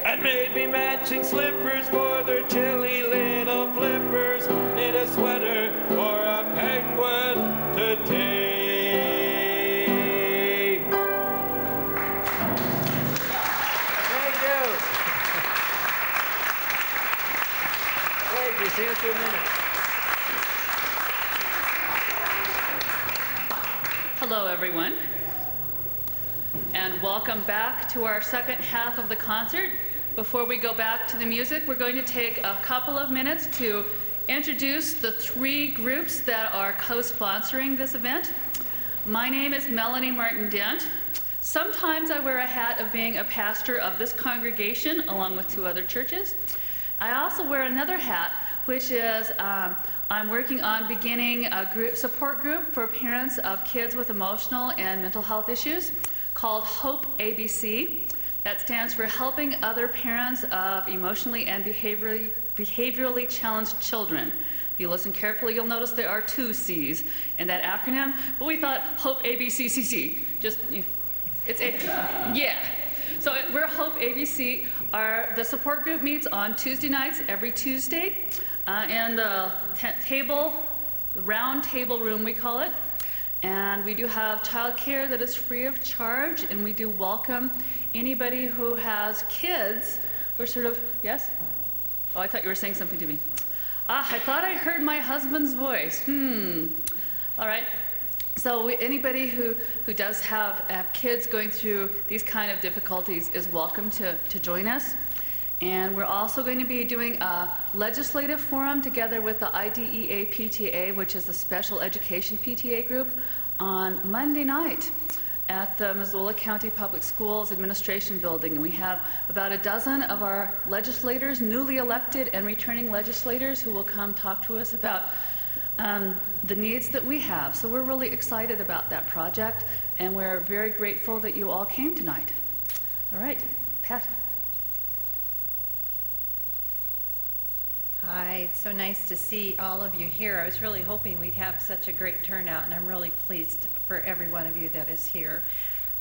And maybe matching slippers for their chilly little flippers. Knit a sweater for a penguin today. See you in 2 minutes. Hello, everyone, and welcome back to our second half of the concert. Before we go back to the music, we're going to take a couple of minutes to introduce the 3 groups that are co-sponsoring this event. My name is Melanie Martin Dent. Sometimes I wear a hat of being a pastor of this congregation along with 2 other churches. I also wear another hat, which is I'm working on beginning a support group for parents of kids with emotional and mental health issues called Hope ABC. That stands for Helping Other Parents of Emotionally and Behaviorally Challenged Children. If you listen carefully, you'll notice there are 2 C's in that acronym, but we thought Hope ABCCC. Yeah. So we're Hope ABC. The support group meets on Tuesday nights every Tuesday in the round table room, we call it. And we do have childcare that is free of charge, and we do welcome anybody who has kids. We're sort of, yes? Oh, I thought you were saying something to me. I thought I heard my husband's voice. All right. So anybody who does have kids going through these kind of difficulties is welcome to join us. And we're also going to be doing a legislative forum together with the IDEA PTA, which is the Special Education PTA group, on Monday night at the Missoula County Public Schools Administration Building. And we have about a dozen of our legislators, newly elected and returning legislators, who will come talk to us about the needs that we have. So we're really excited about that project, and we're very grateful that you all came tonight. All right, Pat. Hi, it's so nice to see all of you here. I was really hoping we'd have such a great turnout, and I'm really pleased for every one of you that is here.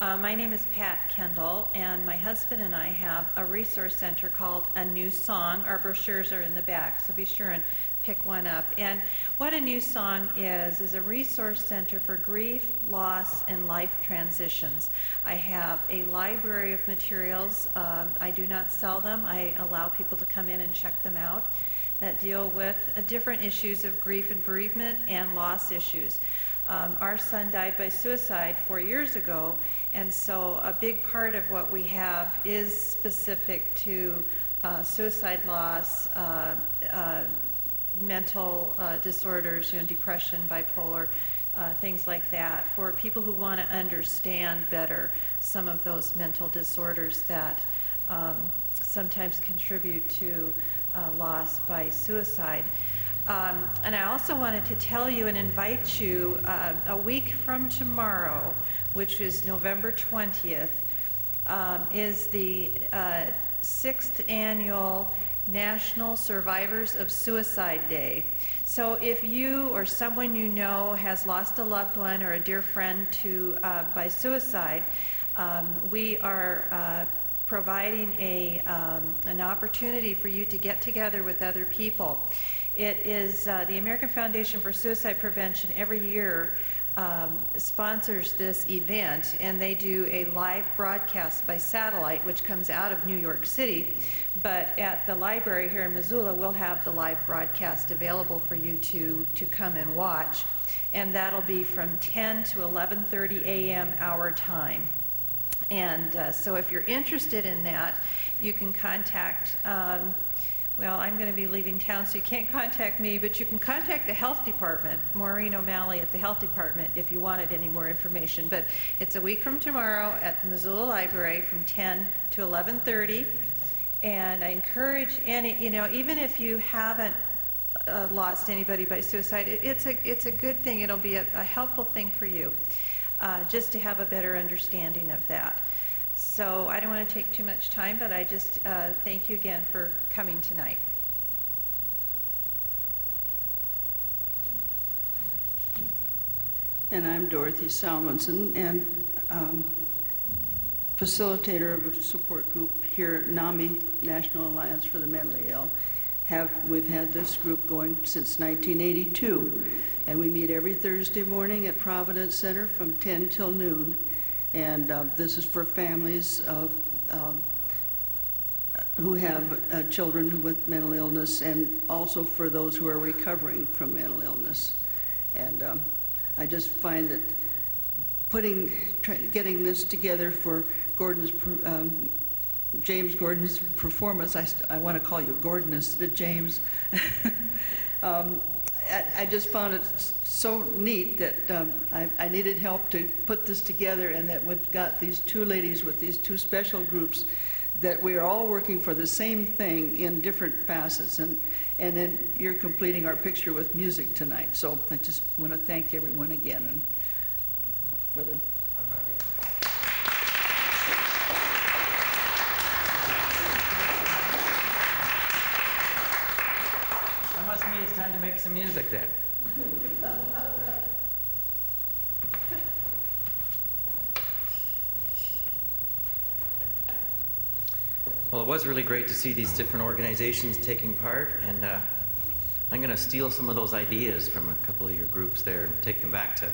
My name is Pat Kendall, and my husband and I have a resource center called A New Song. Our brochures are in the back, so be sure and pick one up. And what A New Song is a resource center for grief, loss, and life transitions. I have a library of materials. I do not sell them. I allow people to come in and check them out that deal with different issues of grief and bereavement and loss issues. Our son died by suicide 4 years ago, and so a big part of what we have is specific to suicide loss, mental disorders, depression, bipolar, things like that, for people who want to understand better some of those mental disorders that sometimes contribute to loss by suicide. And I also wanted to tell you and invite you a week from tomorrow, which is November 20th, is the 6th annual National Survivors of Suicide Day. So if you or someone you know has lost a loved one or a dear friend by suicide, we are providing an opportunity for you to get together with other people. It is the American Foundation for Suicide Prevention every year sponsors this event, and they do a live broadcast by satellite, which comes out of New York City. But at the library here in Missoula, we'll have the live broadcast available for you to come and watch. And that'll be from 10 to 11:30 a.m. our time. And so if you're interested in that, you can contact, well, I'm going to be leaving town, so you can't contact me, but you can contact the health department, Maureen O'Malley at the health department, if you wanted any more information. But it's a week from tomorrow at the Missoula Library from 10 to 11:30. And I encourage even if you haven't lost anybody by suicide, it's a good thing. It'll be a helpful thing for you, just to have a better understanding of that. So I don't want to take too much time, but I just thank you again for coming tonight. And I'm Dorothy Salmonson, and facilitator of a support group here at NAMI, National Alliance for the Mentally Ill. We've had this group going since 1982, and we meet every Thursday morning at Providence Center from 10 till noon. And this is for families of who have children with mental illness, and also for those who are recovering from mental illness. And I just find that getting this together for James Gordon's performance, I want to call you Gordon instead of James. I just found it so neat that I needed help to put this together, and that we've got these two ladies with these two special groups, that we are all working for the same thing in different facets, and then you're completing our picture with music tonight. So I just want to thank everyone again and for the. That must mean it's time to make some music then. Well, it was really great to see these different organizations taking part, and I'm going to steal some of those ideas from a couple of your groups there and take them back to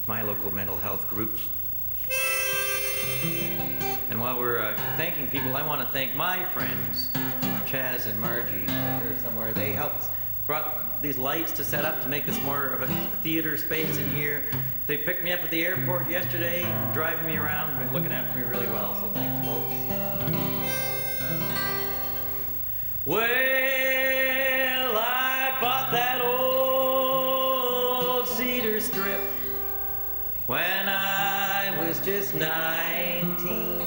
my local mental health groups. And while we're thanking people, I want to thank my friends, Chaz and Margie, here somewhere. They brought these lights to set up to make this more of a theater space in here. They picked me up at the airport yesterday, driving me around, and been looking after me really well, so thanks, folks. Well, I bought that old cedar strip when I was just 19,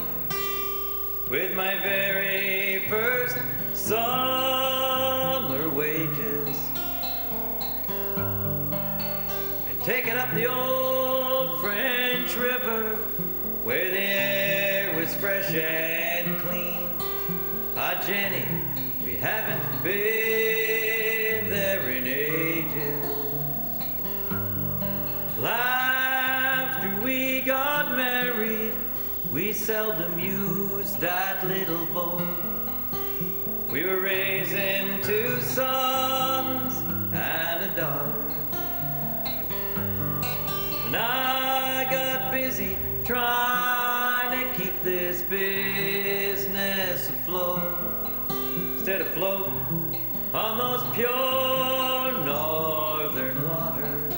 with my very first summer wages, and taking up the old French River where the air was fresh and clean. Ah, Jenny, we haven't been there in ages. Well, after we got married, we seldom used that little boat. We were raising two sons this business afloat instead of float on those pure northern waters.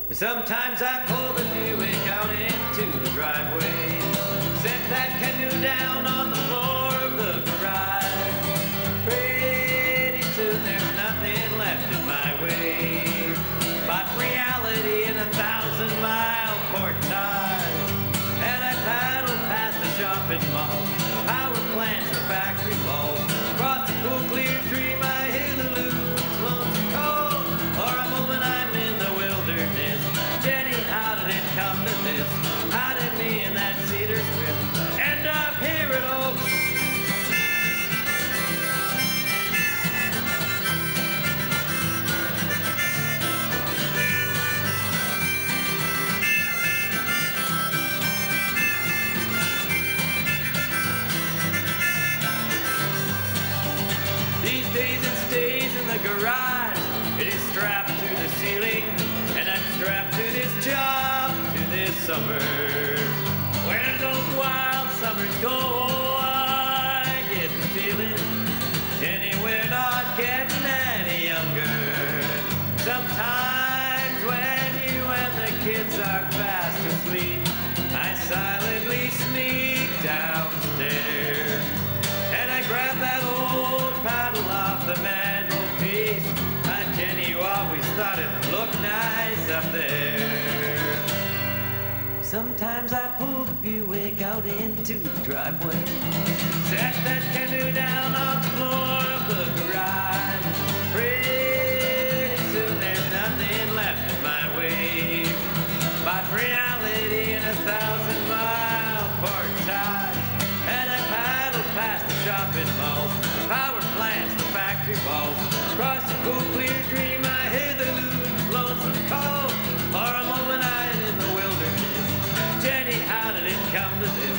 Sometimes I pull the Buick out into the driveway, set that canoe down on the floor of the garage. Pretty soon there's nothing left in my way but reality in 1,000-mile portage. And I paddle past the shopping mall, power plants, the factory walls, across the cool clear dream I hear the loons lonesome call. For a moment I'm in the wilderness. Jenny, how did it come to this? How did me and that cedar strip end up here at all? These days it stays in the garage. It is strapped to the ceiling, and I'm strapped to this job, to this summer. When those wild summers go, I get the feeling, Jenny, we're not getting any younger. Sometimes when you and the kids are fast asleep, I silently sneak downstairs, and I grab that old paddle off the mantelpiece. Jenny, you always thought it looked nice up there. Sometimes I pull the Buick out into the driveway, set that canoe down on the floor of the garage. Pretty soon there's nothing left in my way but reality in 1,000-mile portage. And I paddle past the shopping malls, the power plants, the factory walls, across the cool clear dream I hear the loons lonesome call. For a moment I'm in the wilderness. Jenny, how did it come to this?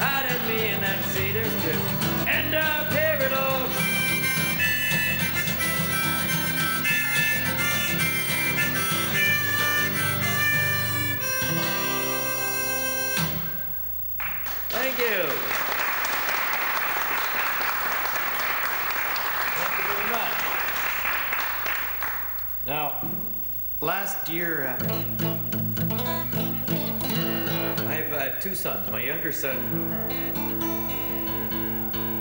How did me and that cedar strip end up here at all? Thank you. Thank you very much. Now, last year, I have two sons. My younger son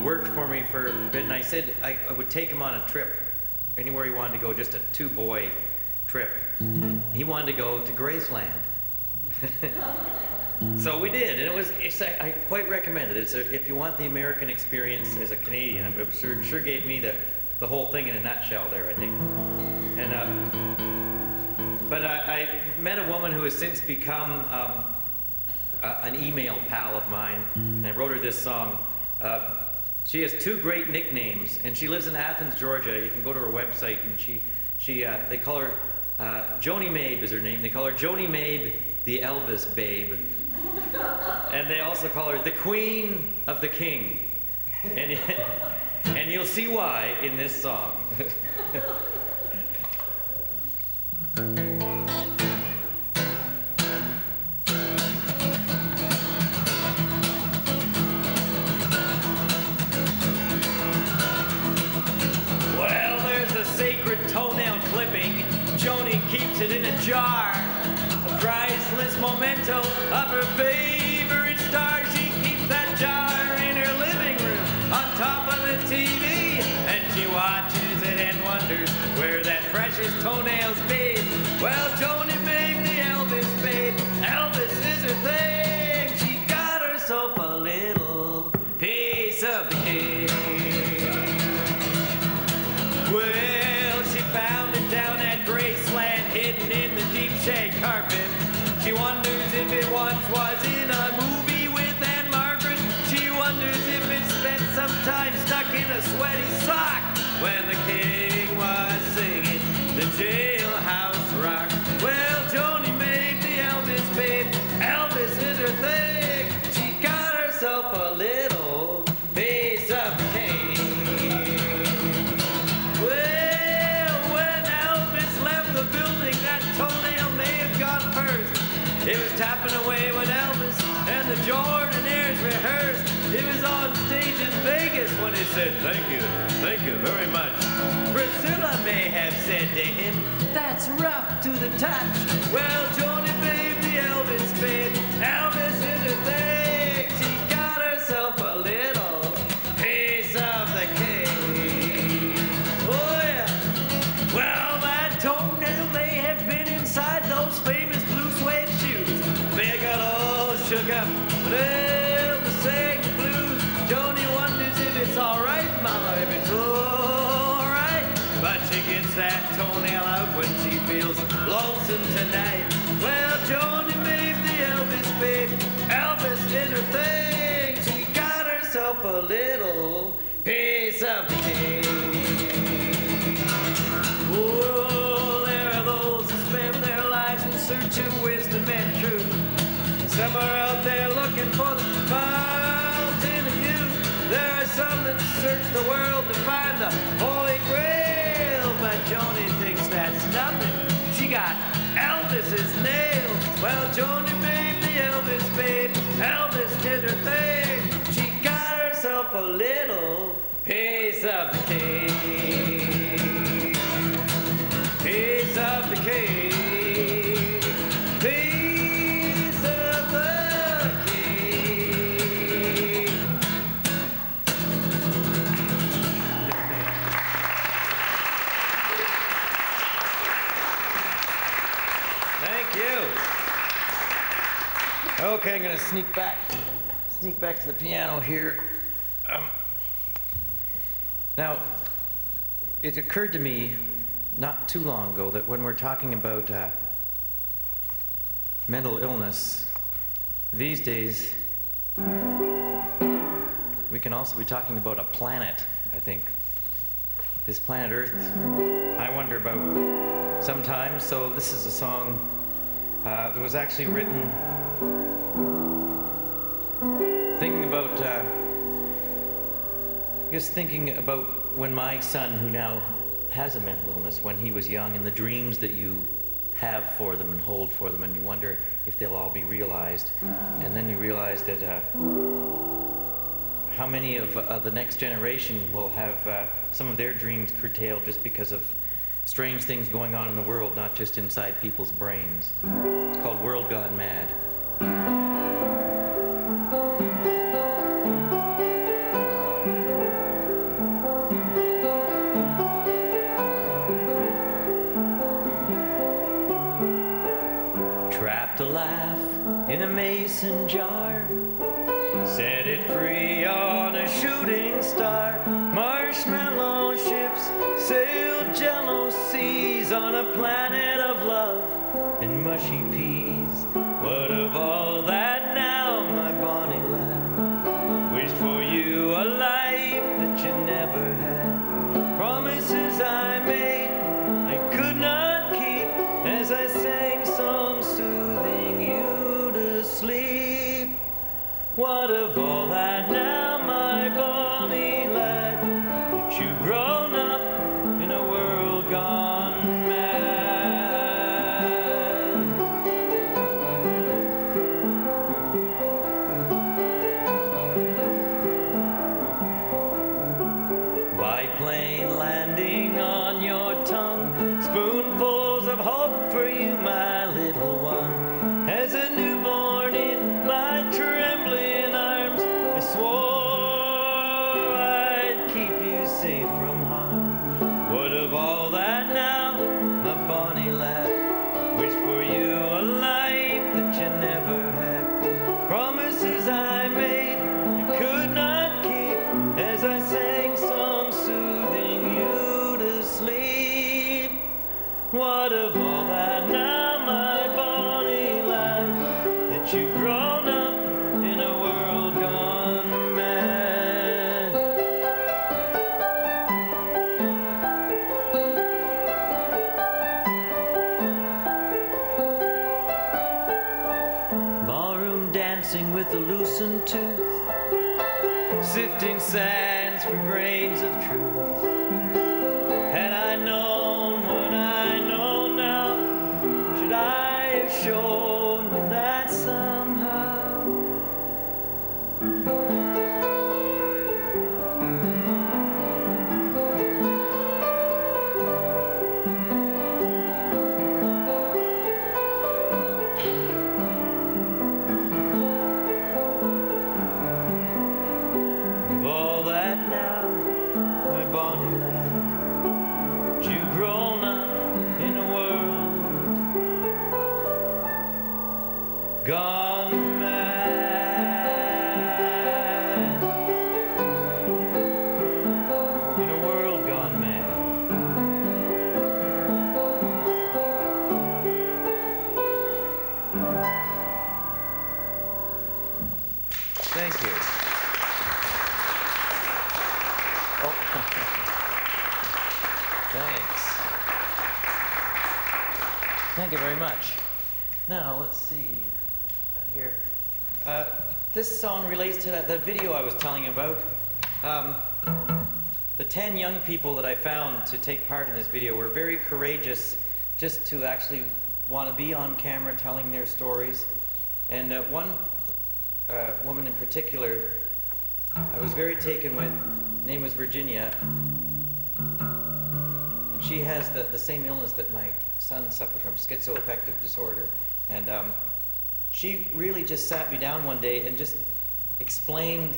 worked for me for a bit, and I said I would take him on a trip, anywhere he wanted to go, just a two-boy trip. He wanted to go to Graceland. So we did, and I quite recommend it. If you want the American experience as a Canadian, it sure gave me the whole thing in a nutshell there, I think. And but I met a woman who has since become an email pal of mine, and I wrote her this song. She has two great nicknames, and she lives in Athens, Georgia. You can go to her website, and they call her Joni Mabe is her name. They call her Joni Mabe, the Elvis Babe. And they also call her the Queen of the King. And you'll see why in this song. Well, there's a sacred toenail clipping. Joni keeps it in a jar. A priceless memento of her favorite star. She keeps that jar in her living room on top of the TV, and she watches it and wonders where that precious toenail's been. Well, Joni made the Elvis babe. Elvis is her thing. She got herself a little piece of the cake. Well, she found it down at Graceland, hidden in the deep shade carpet. She wonders if it once was in a movie with Anne Margaret. She wonders if it spent some time stuck in a sweaty sock when the king was singing the jailhouse rock. Well, Joni made the Elvis babe. Elvis is her thing. She got herself a little piece of the cake. Well, when Elvis left the building, that toenail may have gone first. It was tapping away when and the Jordanaires rehearsed. He was on stage in Vegas when he said, thank you very much. Priscilla may have said to him, that's rough to the touch. Well, Joni babe, the Elvis babe, Elvis is her thing. She got herself a little piece of the cake. Oh yeah. Well, that toenail may have been inside those famous blue suede shoes. They got all shook up, but Elvis sang the blues. Joni wonders if it's all right, mama, if it's all right. But she gets that toenail out when she feels lonesome tonight. Well, Joni babe, the Elvis babe, Elvis is her thing. She got herself a little piece of the cake. Oh, there are those who spend their lives in search of wisdom and truth. Some are out there looking for the fountain of youth. There are some that search the world to find the Holy Grail. But Joni thinks that's nothing. She got Elvis's nail. Well, Joni babe, the Elvis babe, Elvis did her thing. She got herself a little piece of the cake. Piece of the cake. Piece of the cake. Thank you. Okay, I'm gonna sneak back to the piano here. Now, it occurred to me not too long ago that when we're talking about mental illness, these days, we can also be talking about a planet, I think. This planet Earth, I wonder about sometimes. So this is a song that was actually written thinking about, thinking about when my son, who now has a mental illness, when he was young, and the dreams that you have for them and hold for them, and you wonder if they'll all be realized. And then you realize that how many of the next generation will have some of their dreams curtailed just because of strange things going on in the world, not just inside people's brains. It's called World Gone Mad. Trapped a laugh in a mason jar, set it free on a shooting star. Marshmallow ships sailed jello seas on a planet of love and mushy peas. What of all that now, my bonny lad? Wished for you a life that you never had. Promises I made I could not keep, as I sang songs soothing you to sleep. What of all that now, my bonny lad, that you've grown up in a world gone mad? Biplane landing on your tongue, spoonfuls of hope for you, my little one. As a newborn in my trembling arms, I swore I'd keep you safe from harm. What of all that now, my bonny lad? Wished for you a life that you never had. Promises I made I could not keep, as I sang songs soothing you to sleep. What of all that now, my bonny lad, that you've grown up in a world gone mad? Ballroom dancing with a loosened tooth, sifting sands for grains of truth. Had I known what I know now, should I have shown you that somehow? Thank you. Oh. Thanks. Thank you very much. Now, let's see. Got here. This song relates to that video I was telling you about. The 10 young people that I found to take part in this video were very courageous just to actually want to be on camera telling their stories. And one woman in particular I was very taken with. Her name was Virginia. And she has the same illness that my son suffers from, schizoaffective disorder. And she really just sat me down one day and just explained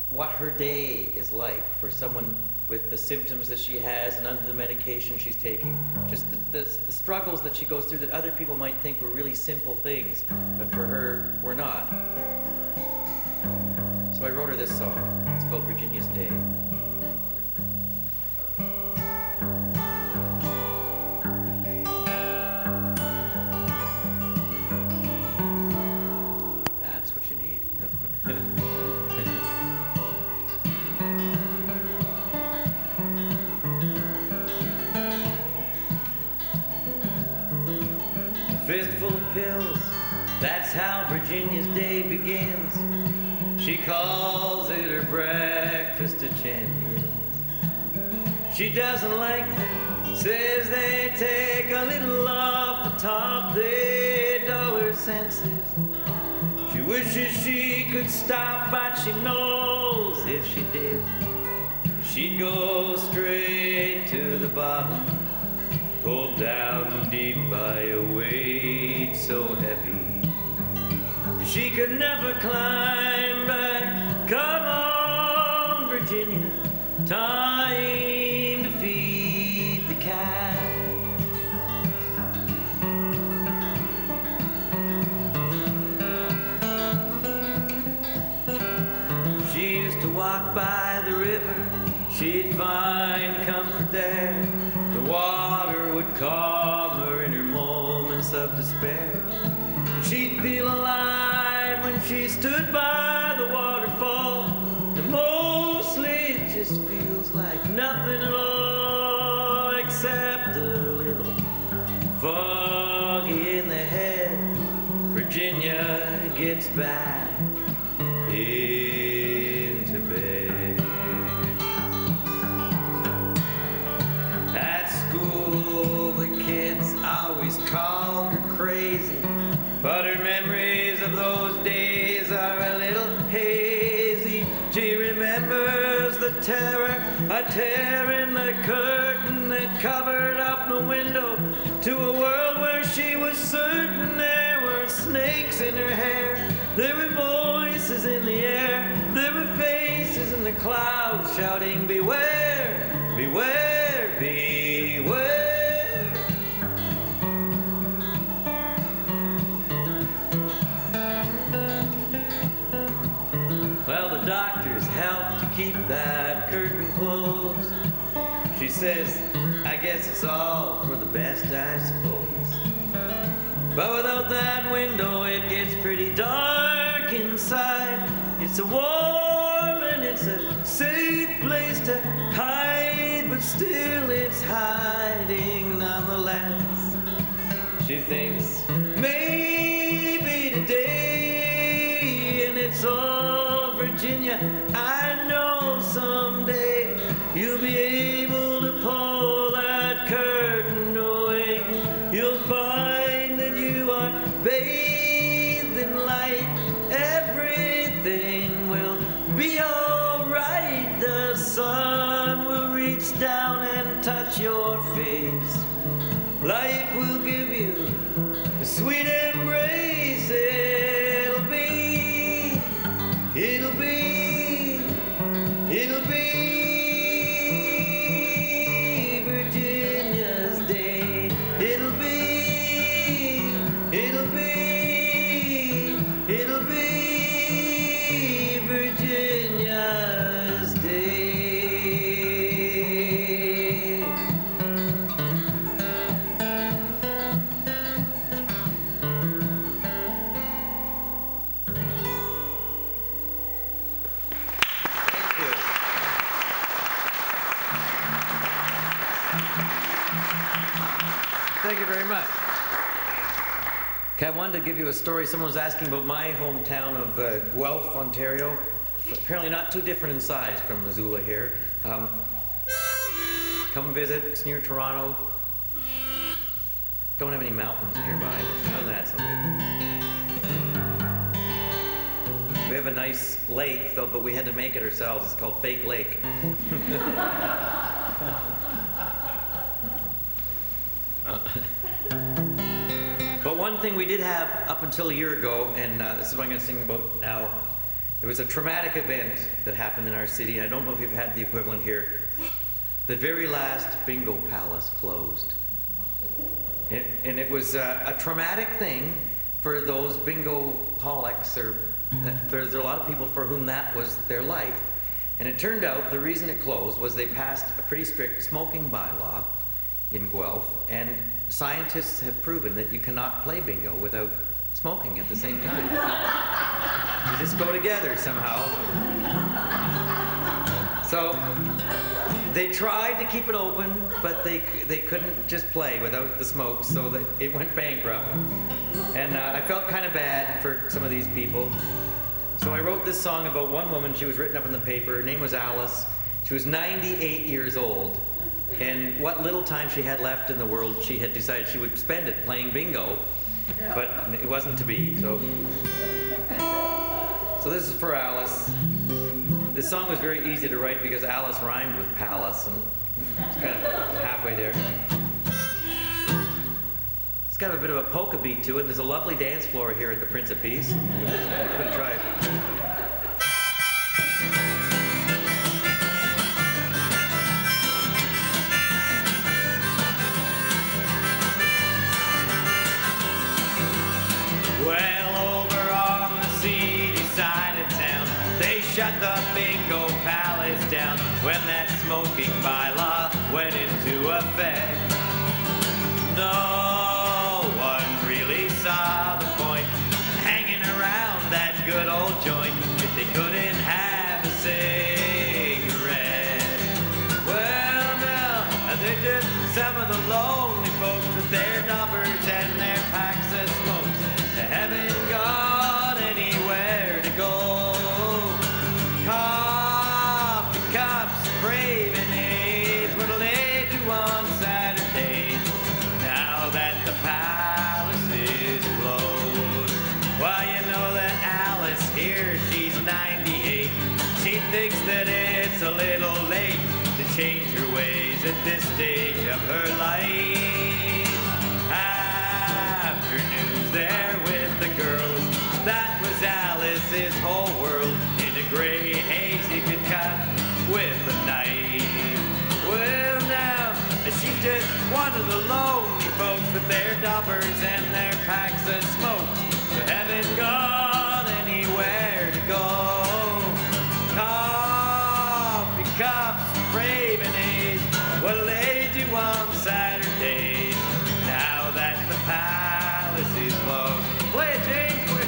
what her day is like for someone with the symptoms that she has and under the medication she's taking. Just the struggles that she goes through that other people might think were really simple things, but for her, were not. So I wrote her this song. It's called Virginia's Day. That's what you need. A fistful of pills, that's how Virginia's day begins. She calls it her breakfast of champions. She doesn't like them, says they take a little off the top their dollar senses. She wishes she could stop, but she knows if she did, she'd go straight to the bottom, pulled down deep by a weight so heavy she could never climb back. Come on, Virginia, time to feed the cat. She used to walk by the river, she'd find comfort there. The water would calm her in her moments of despair. She'd feel alive when she stood by the waterfall. And mostly it just feels like nothing at all, except a little foggy in the head. Virginia gets back into bed. At school the kids always called her crazy, but her memories of those days are a little hazy. She remembers the terror, a tear in the curtain that covered up the window to a world where she was certain there were snakes in her hair. There were voices in the air, there were faces in the clouds shouting, beware, beware, beware. Well, the doctors helped to keep that curtain closed. She says, I guess it's all for the best, I suppose. But without that window, it gets pretty dark inside. It's a warm and it's a safe place to hide, but still it's hiding nonetheless. She thinks, maybe today, and it's all Virginia, I know someday you'll be able to pull that curtain away. You'll find that you are bathed in light. Everything will be all right. The sun will reach down and touch your face. Life will give you a sweet embrace. It'll be, it'll be, it'll be Thank you very much. Okay, I wanted to give you a story. Someone was asking about my hometown of Guelph, Ontario. Apparently not too different in size from Missoula here. Come and visit. It's near Toronto. Don't have any mountains nearby, but other than that, it's okay. We have a nice lake, though, but we had to make it ourselves. It's called Fake Lake. But one thing we did have up until a year ago, and this is what I'm going to sing about now, there was a traumatic event that happened in our city. I don't know if you've had the equivalent here. The very last bingo palace closed. And it was a traumatic thing for those bingo-holics, or there's a lot of people for whom that was their life. And it turned out the reason it closed was they passed a pretty strict smoking bylaw in Guelph, and scientists have proven that you cannot play bingo without smoking at the same time. You just go together somehow. So they tried to keep it open, but they couldn't just play without the smoke, so that it went bankrupt. And I felt kind of bad for some of these people. So I wrote this song about one woman. She was written up in the paper. Her name was Alice. She was 98 years old. And what little time she had left in the world, she had decided she would spend it playing bingo. But it wasn't to be. So this is for Alice. This song was very easy to write because Alice rhymed with palace, and it's kind of halfway there. It's got a bit of a polka beat to it. There's a lovely dance floor here at the Prince of Peace. I'm going to try it. Well, over on the city side of town, they shut the bingo palace down when that smoking bylaw went into effect. No one really saw the point hanging around that good old joint if they couldn't have a cigarette. Well, now, they're just some of the lonely folks with their numbers and their packs of smokes. They haven't got anywhere to go. Coffee cups, craving aids, what'll they do on Saturdays now that the palace is closed? Well, you know that Alice here, she's 98. She thinks that it's a little late to change her ways at this stage of her life. Afternoons there with the girls, that was Alice's whole world. In a gray haze you could cut with a knife. Well, now she's just one of the lonely folks with their dubbers and their packs of smokes who haven't got anywhere to go. Coffee cups, craving aids, what'll they do on Saturdays now that the palace is closed? Play it, James, quick.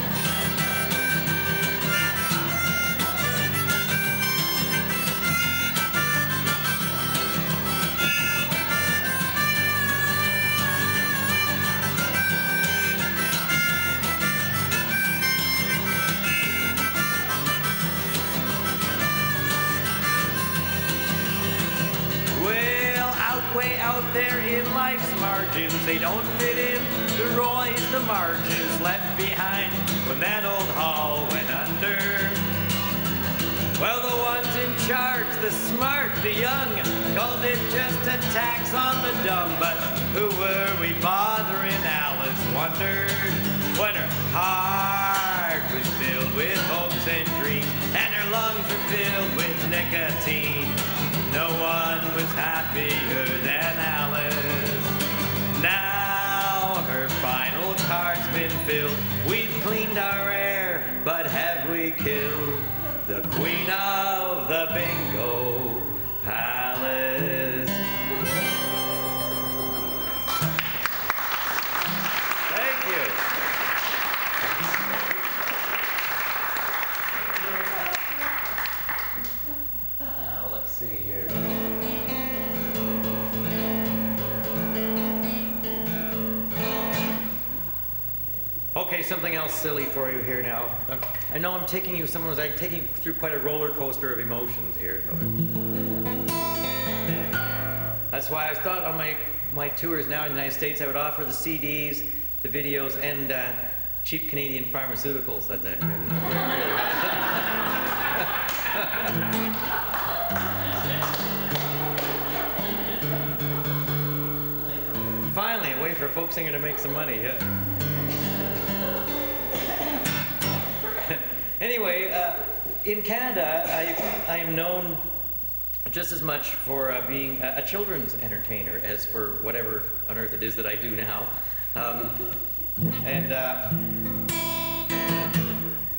Way out there in life's margins, they don't fit in the Roys, the margins left behind when that old hall went under. Well, the ones in charge, the smart, the young, called it just a tax on the dumb. But who were we bothering? Alice wondered when her heart was filled with hopes and dreams and her lungs were filled with nicotine. No one was happier than Alice. Now her final card's been filled. We've cleaned our air, but have we killed the queen of the bingo palace? Thank you. Let's see here. Okay, something else silly for you here now. I know I'm taking you through quite a roller coaster of emotions here. That's why I thought on my tours now in the United States I would offer the CDs, the videos, and cheap Canadian pharmaceuticals. Finally, a way for a folk singer to make some money, yeah. Anyway, in Canada, I am known just as much for being a children's entertainer as for whatever on earth it is that I do now.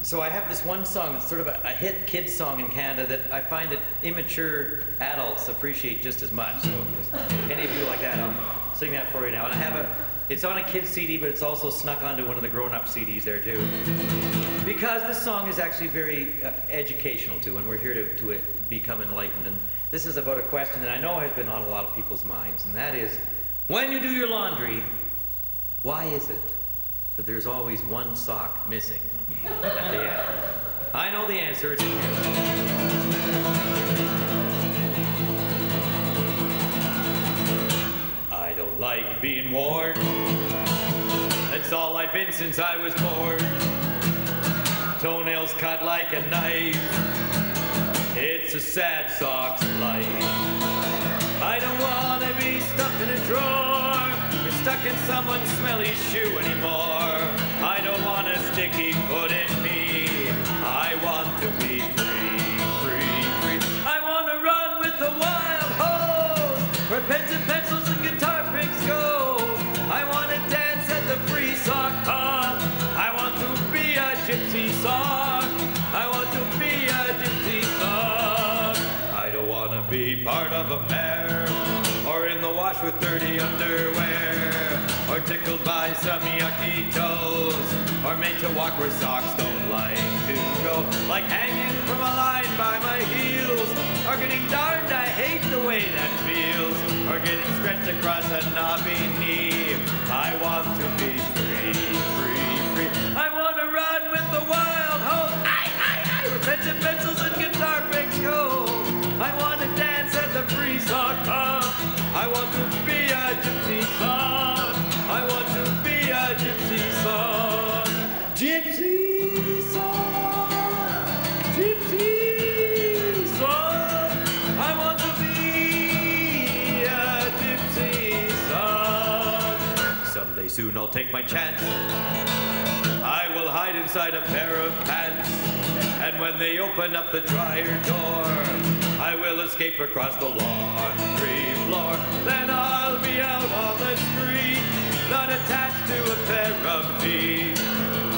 So I have this one song that's sort of a hit kids song in Canada that I find that immature adults appreciate just as much. So if any of you like that, I'll sing that for you now. And it's on a kid's CD, but it's also snuck onto one of the grown-up CDs there too. Because this song is actually very educational too, and we're here to become enlightened. And this is about a question that I know has been on a lot of people's minds, and that is, when you do your laundry, why is it that there's always one sock missing at the end? I know the answer. It's in here. I don't like being worn. That's all I've been since I was born. Toenails cut like a knife. It's a sad sock's life. I don't want to be stuck in a drawer, or stuck in someone's smelly shoe anymore. I don't want a sticky foot in me. I want to be free, free, free. I want to run with the wild hose, where pens and pencils and guitar picks go. I want to dance at the free sock hop. I want to be a gypsy sock. I want to be a gypsy sock. I don't want to be part of a pair, or in the wash with dirty underwear, or tickled by some yucky toes, or made to walk where socks don't like to go, like hanging from a line by my heels, or getting darned, I hate the way that feels, or getting stretched across a knobby knee. I want to be free, free, free. I want to run with the wild hose, where pens and pencils and guitar picks go. I want to dance at the free sock hop. I want to be a gypsy sock. I want to be a gypsy sock. Gypsy sock. Gypsy sock. I want to be a gypsy sock. Someday soon I'll take my chance. I will hide inside a pair of pants. And when they open up the dryer door, I will escape across the laundry floor. Then I'll be out on the street, not attached to a pair of feet.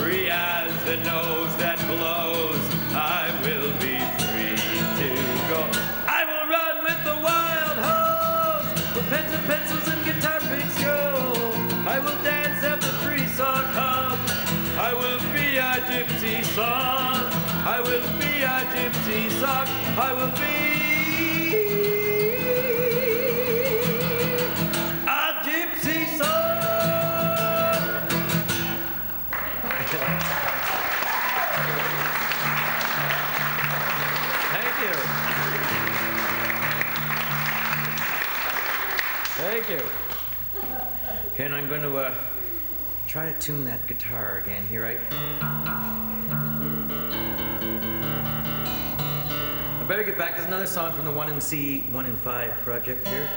Free as the nose that blows, I will be free to go. I will run with the wild hose, where pens and pencils and guitar picks go. I will dance at the free sock hop. I will be a gypsy sock. I will be a gypsy sock. I will be a gypsy sock. Thank you. Thank you. Okay, and I'm going to try to tune that guitar again here, right? I better get back. There's another song from the 1 in C, 1 in 5 project here.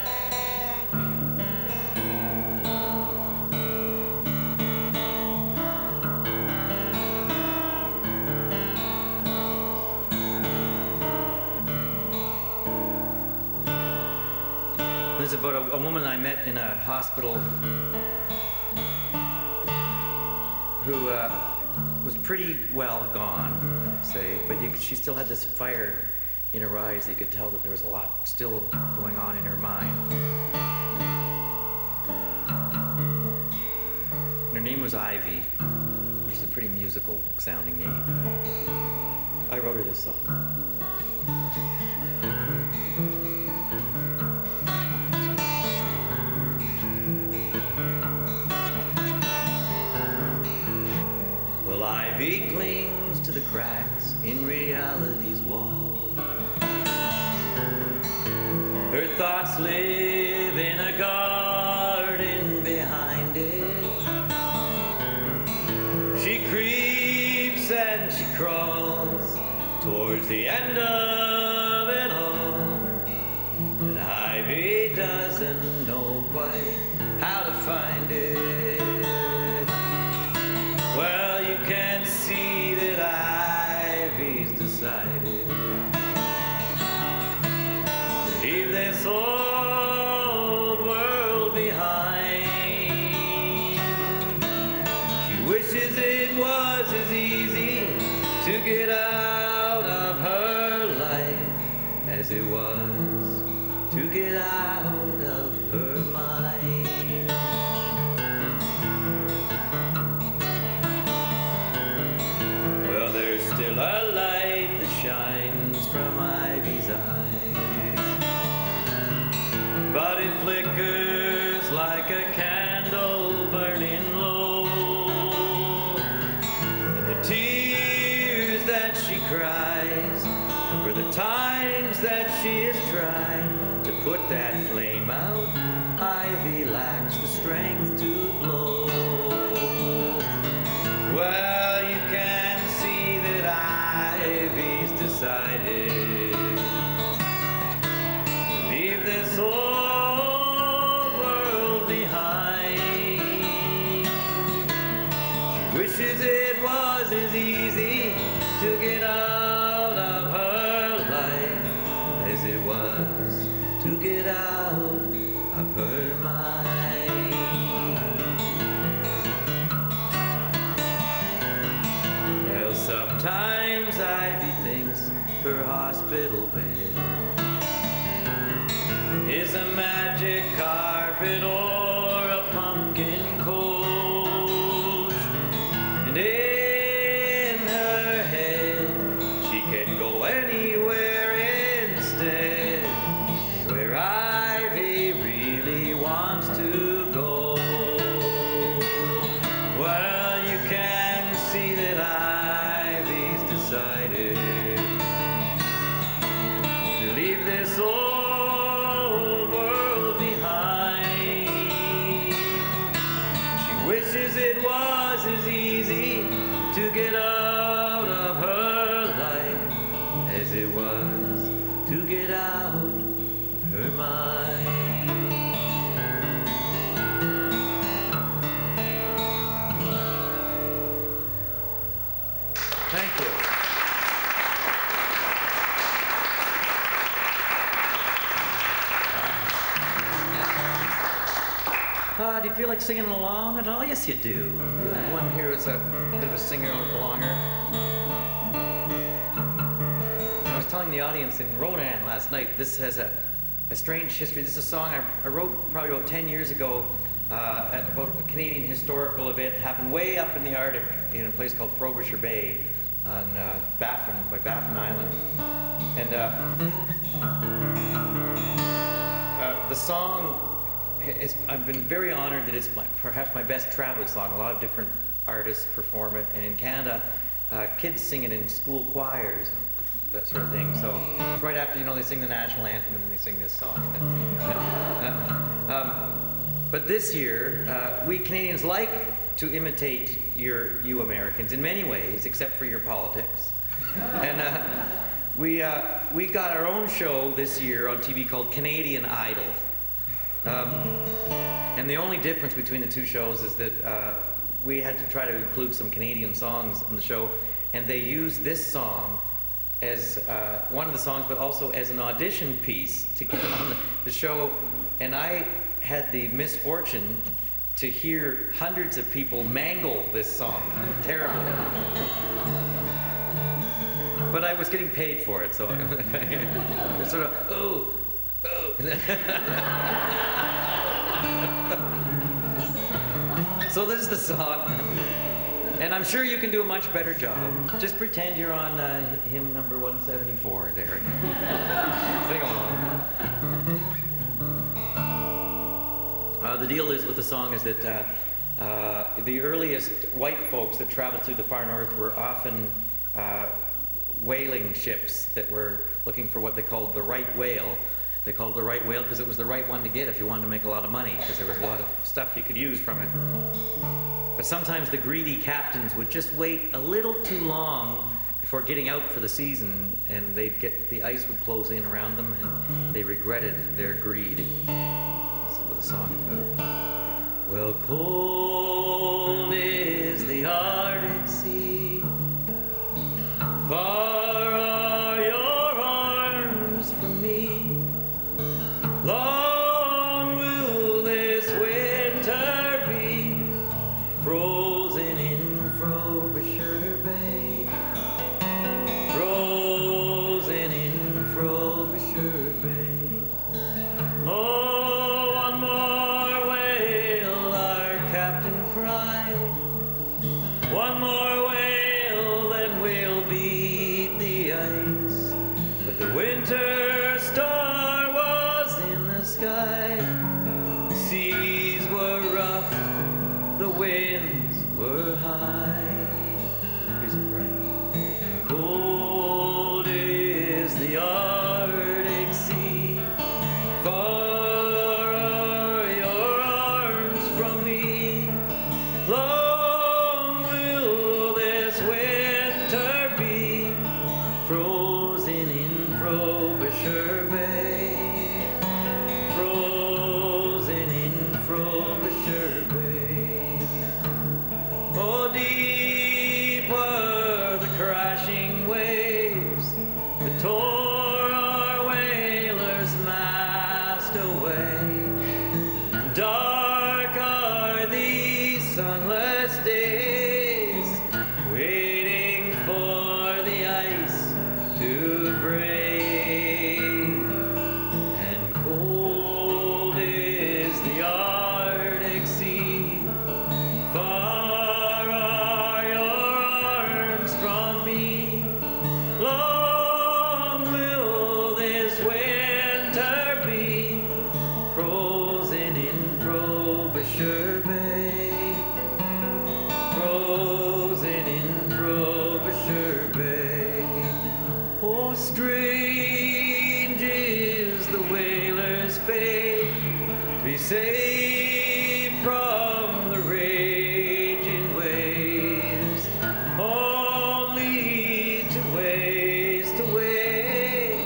This is about a woman I met in a hospital who was pretty well gone, I would say, but she still had this fire in her eyes. You could tell that there was a lot still going on in her mind. And her name was Ivy, which is a pretty musical sounding name. I wrote her this song. cracks in reality's wall. Her thoughts live in a garden behind it. She creeps and she crawls towards the end of it all. And Ivy doesn't know quite how to find it. Well, you can see that Ivy's decided to leave this old world behind. She wishes it was as easy to get out of her life as it was to get out of her mind. Well, there's still a light that shines from Ivy's eyes, but it flickers like a candle burning low. And the tears that she cries for the times that she has tried to put that flame out, Ivy lacks the strength to blow. Well, you can see that Ivy's decided to leave this old world behind. She wishes it was as easy to get out of her life as it was to get out of her mind. Well, sometimes Ivy thinks her hospital bed is a magic carpet or a pumpkin coach. And in her head, she can go anywhere instead, where Ivy really wants to go. Well, you can see that Ivy's decided to leave this old world behind. She wishes it was as easy to get out of her life as it was to get out of her mind. Thank you. Do you feel like singing along at all? Yes, you do. One here is a bit of a singer-alonger. I was telling the audience in Ronan last night, this has a strange history. This is a song I wrote probably about 10 years ago about a Canadian historical event. It happened way up in the Arctic in a place called Frobisher Bay on Baffin Island. And the song, I've been very honored that it's perhaps my best traveled song. A lot of different artists perform it, and in Canada, kids sing it in school choirs, that sort of thing. So it's right after, they sing the national anthem and then they sing this song. But this year, we Canadians like to imitate you Americans in many ways, except for your politics. And we got our own show this year on TV called Canadian Idol. And the only difference between the two shows is that we had to try to include some Canadian songs on the show, and they used this song as one of the songs, but also as an audition piece to get on the show. And I had the misfortune to hear hundreds of people mangle this song terribly. But I was getting paid for it, so it's sort of, oh. So this is the song, and I'm sure you can do a much better job. Just pretend you're on hymn number 174 there. Sing along. The deal is with the song is that the earliest white folks that traveled through the far north were often whaling ships that were looking for what they called the right whale. They called it the right whale because it was the right one to get if you wanted to make a lot of money, because there was a lot of stuff you could use from it. But sometimes the greedy captains would just wait a little too long before getting out for the season, and the ice would close in around them, and they regretted their greed. That's what the song's about. Well, cold is the Arctic Sea, far are your arms from me. Long will this winter be, frozen in Frobisher Bay, frozen in Frobisher Bay. Oh, one more whale, our captain cried. One more whale, then we'll beat the ice. But the winter star was in the sky. The seas were rough, the winds were high. Here's a prayer. Cold is the Arctic Sea, far are your arms from me. Long will this winter be, frozen in Frobisher Bay, frozen in Frobisher Bay. Oh, deep were the crashing waves that tore our whalers' mast away. Dark are these sunless days, waiting for the ice to break. And cold is the Arctic Sea, far are your arms from me. Long will this winter be, frozen in Frobisher Bay, frozen in Frobisher Bay. Oh, strange is the whaler's fate, to be saved from the raging waves, only to waste away,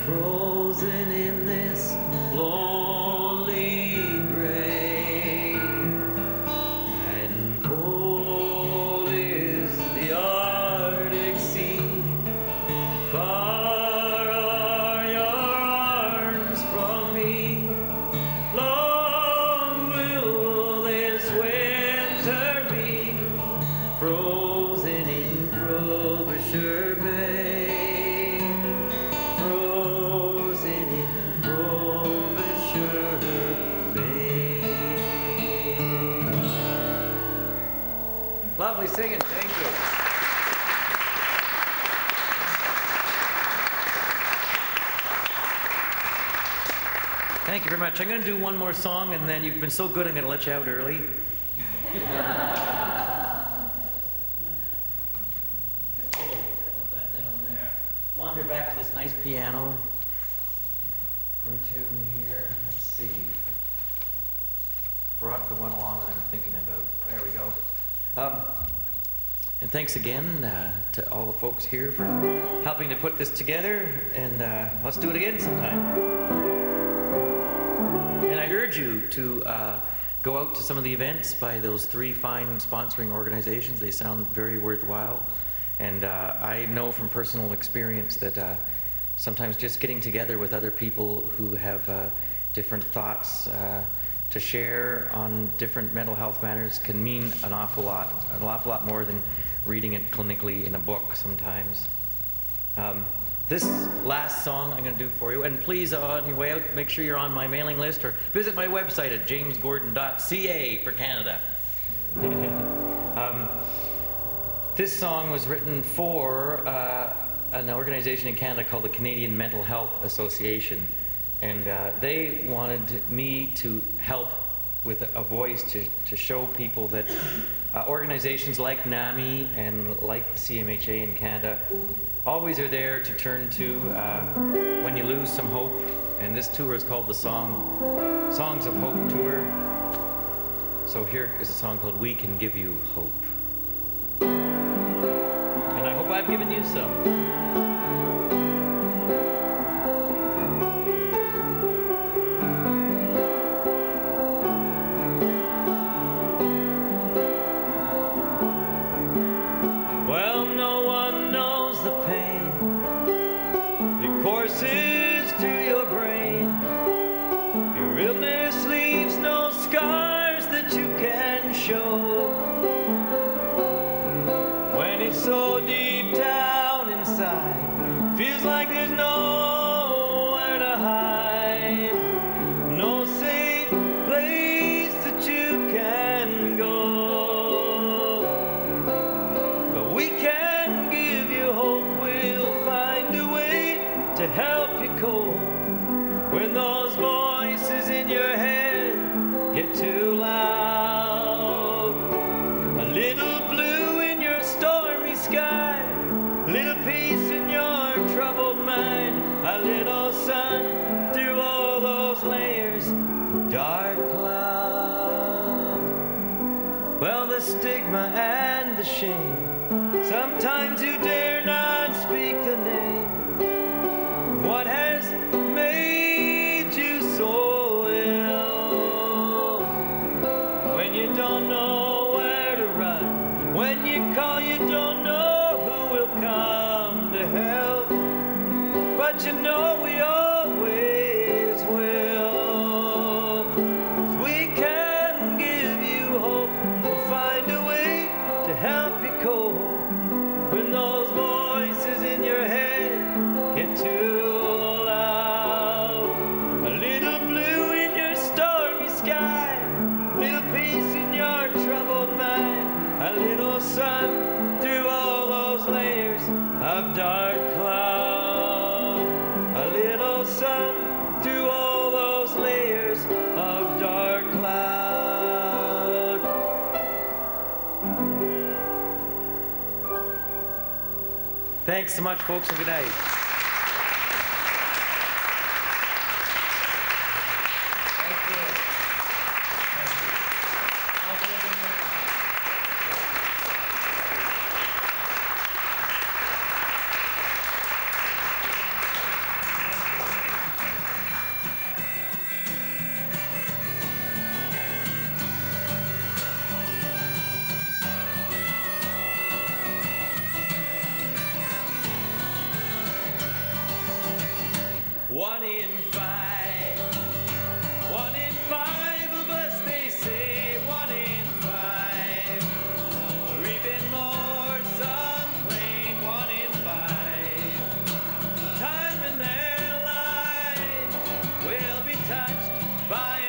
frozen in this lonely grave. And cold is the Arctic Sea, far are your arms from me. Long will this winter be, frozen in Frobisher Bay, frozen in Frobisher Bay. Lovely singing, thank you. Thank you very much. I'm going to do one more song, and then you've been so good, I'm going to let you out early. Wander back to this nice piano. We're tuned here. Let's see. Brought the one along that I'm thinking about. There we go. And thanks again to all the folks here for helping to put this together. And let's do it again sometime. And I urge you to go out to some of the events by those three fine sponsoring organizations. They sound very worthwhile. And I know from personal experience that sometimes just getting together with other people who have different thoughts to share on different mental health matters can mean an awful lot more than reading it clinically in a book sometimes. This last song I'm going to do for you, and please on your way out make sure you're on my mailing list or visit my website at jamesgordon.ca for Canada. This song was written for an organization in Canada called the Canadian Mental Health Association, and they wanted me to help with a voice to show people that organizations like NAMI and like the CMHA in Canada always are there to turn to when you lose some hope. And this tour is called the Songs of Hope Tour. So here is a song called We Can Give You Hope. And I hope I've given you some. Stigma and the shame. Sometimes you dare not speak the name. What has made you so ill? When you don't know where to run, when you call, you don't know who will come to help. But you know we always will. 'Cause we can give you hope. Find a way to help you cope when those voices in your head get too loud. A little blue in your stormy sky, a little peace in your troubled mind, a little sun through all those layers of dark cloud. A little sun through all those layers of dark cloud. Thanks so much, folks, and good night. One in five of us, they say, 1 in 5, or even more, some claim 1 in 5. Time in their lives will be touched by